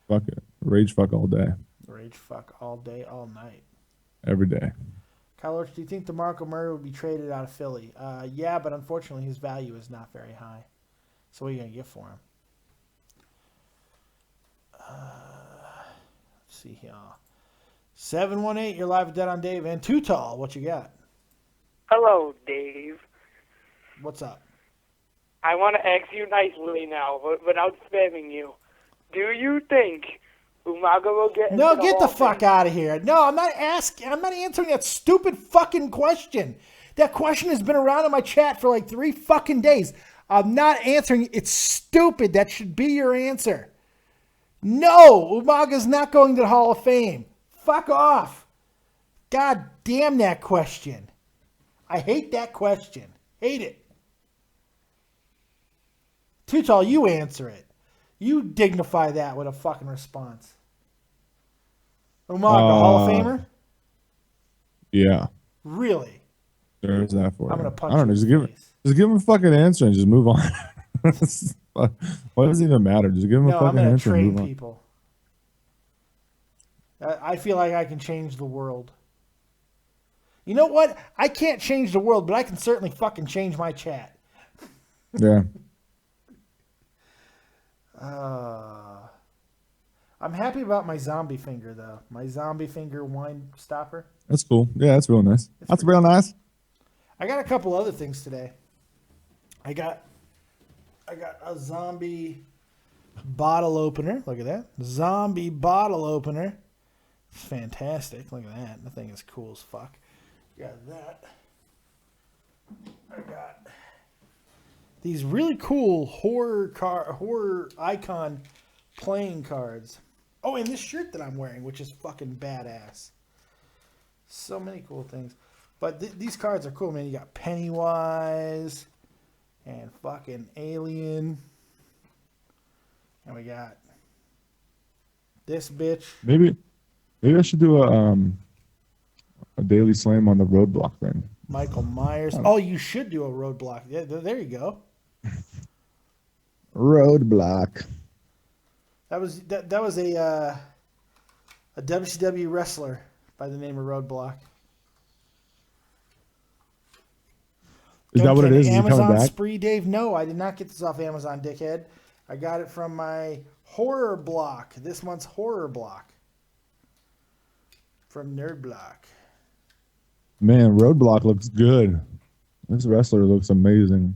Fuck it. Rage fuck all day. Rage fuck all day, all night. Every day. Kyle Lurch, do you think DeMarco Murray would be traded out of Philly? Yeah, but unfortunately his value is not very high. So what are you going to get for him? Let's see here. 718, you're live with Dead on Dave. And Too Tall, what you got? Hello, Dave. What's up? I want to ask you nicely now, without spamming you. Do you think Umaga will get into No, get the Hall of fuck Fame? out of here. No, I'm not answering that stupid fucking question. That question has been around in my chat for like 3 fucking days. I'm not answering. It's stupid. That should be your answer. No, Umaga's not going to the Hall of Fame. Fuck off. God damn that question. I hate that question. Hate it. Too Tall, you answer it. You dignify that with a fucking response. Umaga, Hall of Famer? Yeah. Really? There's that for I'm you. going to punch I don't know. you in the face. Just give him a fucking answer and just move on. What does it even matter? Just give him a No, I'm fucking going to answer and train move on. people. I feel like I can change the world. You know what? I can't change the world, but I can certainly fucking change my chat. Yeah. I'm happy about my zombie finger, though. My zombie finger wine stopper. That's cool. Yeah, that's real nice. That's real nice. I got a couple other things today. I got a zombie bottle opener. Look at that. Zombie bottle opener. It's fantastic. Look at that. The thing is cool as fuck. Got that. I got these really cool horror icon playing cards. Oh, and this shirt that I'm wearing, which is fucking badass. So many cool things. But these cards are cool, man. You got Pennywise and fucking Alien. And we got this bitch. Maybe I should do a daily slam on the roadblock thing. Michael Myers. Oh, you should do a roadblock. Yeah, there you go. Roadblock. That was a WCW wrestler by the name of Roadblock. Is that what it is? Is he coming Amazon back? spree, Dave? No, I did not get this off Amazon, dickhead. I got it from my horror block. This month's horror block from Nerd Block. Man, Roadblock looks good. This wrestler looks amazing.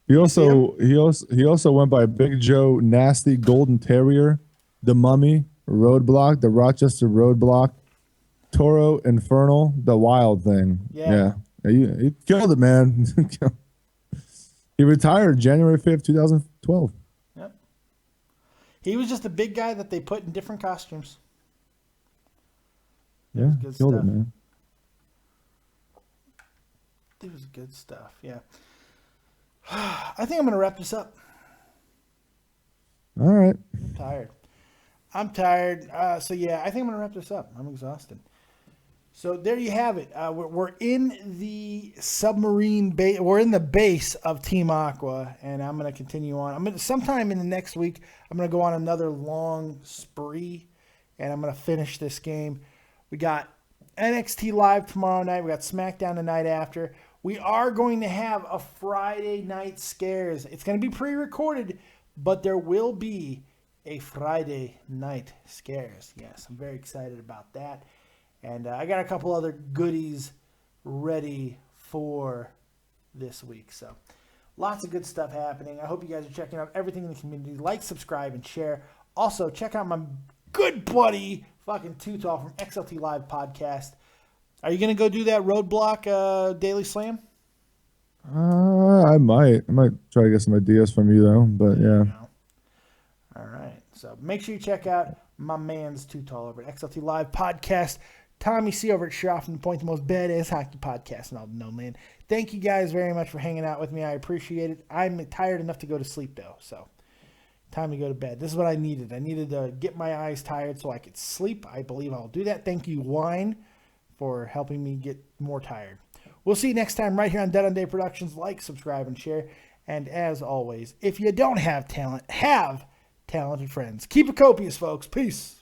He also went by Big Joe, Nasty Golden Terrier, The Mummy, Roadblock, The Rochester Roadblock, Toro Infernal, The Wild Thing. Yeah. He killed it, man. He retired January 5th, 2012. Yep. He was just a big guy that they put in different costumes. Yeah, Good killed stuff. it, man. It was good stuff, yeah. I think I'm going to wrap this up. All right. I'm tired. So, yeah, I think I'm going to wrap this up. I'm exhausted. So, there you have it. We're in the submarine base. We're in the base of Team Aqua, and I'm going to continue on. Sometime in the next week, I'm going to go on another long spree, and I'm going to finish this game. We got NXT Live tomorrow night. We got SmackDown the night after. We are going to have a Friday night scares. It's going to be pre-recorded, but there will be a Friday night scares. Yes, I'm very excited about that. And I got a couple other goodies ready for this week. So lots of good stuff happening. I hope you guys are checking out everything in the community. Like, subscribe, and share. Also, check out my good buddy, fucking Too Tall from XLT Live Podcast. Are you going to go do that Roadblock Daily Slam? I might try to get some ideas from you though, but yeah. All right. So make sure you check out my man's Too Tall over at XLT Live Podcast. Tommy C over at Shroff and Point, the most badass hockey podcast in all the known land. Thank you guys very much for hanging out with me. I appreciate it. I'm tired enough to go to sleep though, so time to go to bed. This is what I needed. I needed to get my eyes tired so I could sleep. I believe I'll do that. Thank you, Wine, for helping me get more tired. We'll see you next time right here on Dead on Day Productions. Like, subscribe, and share. And as always, if you don't have talent, have talented friends. Keep it copious, folks. Peace.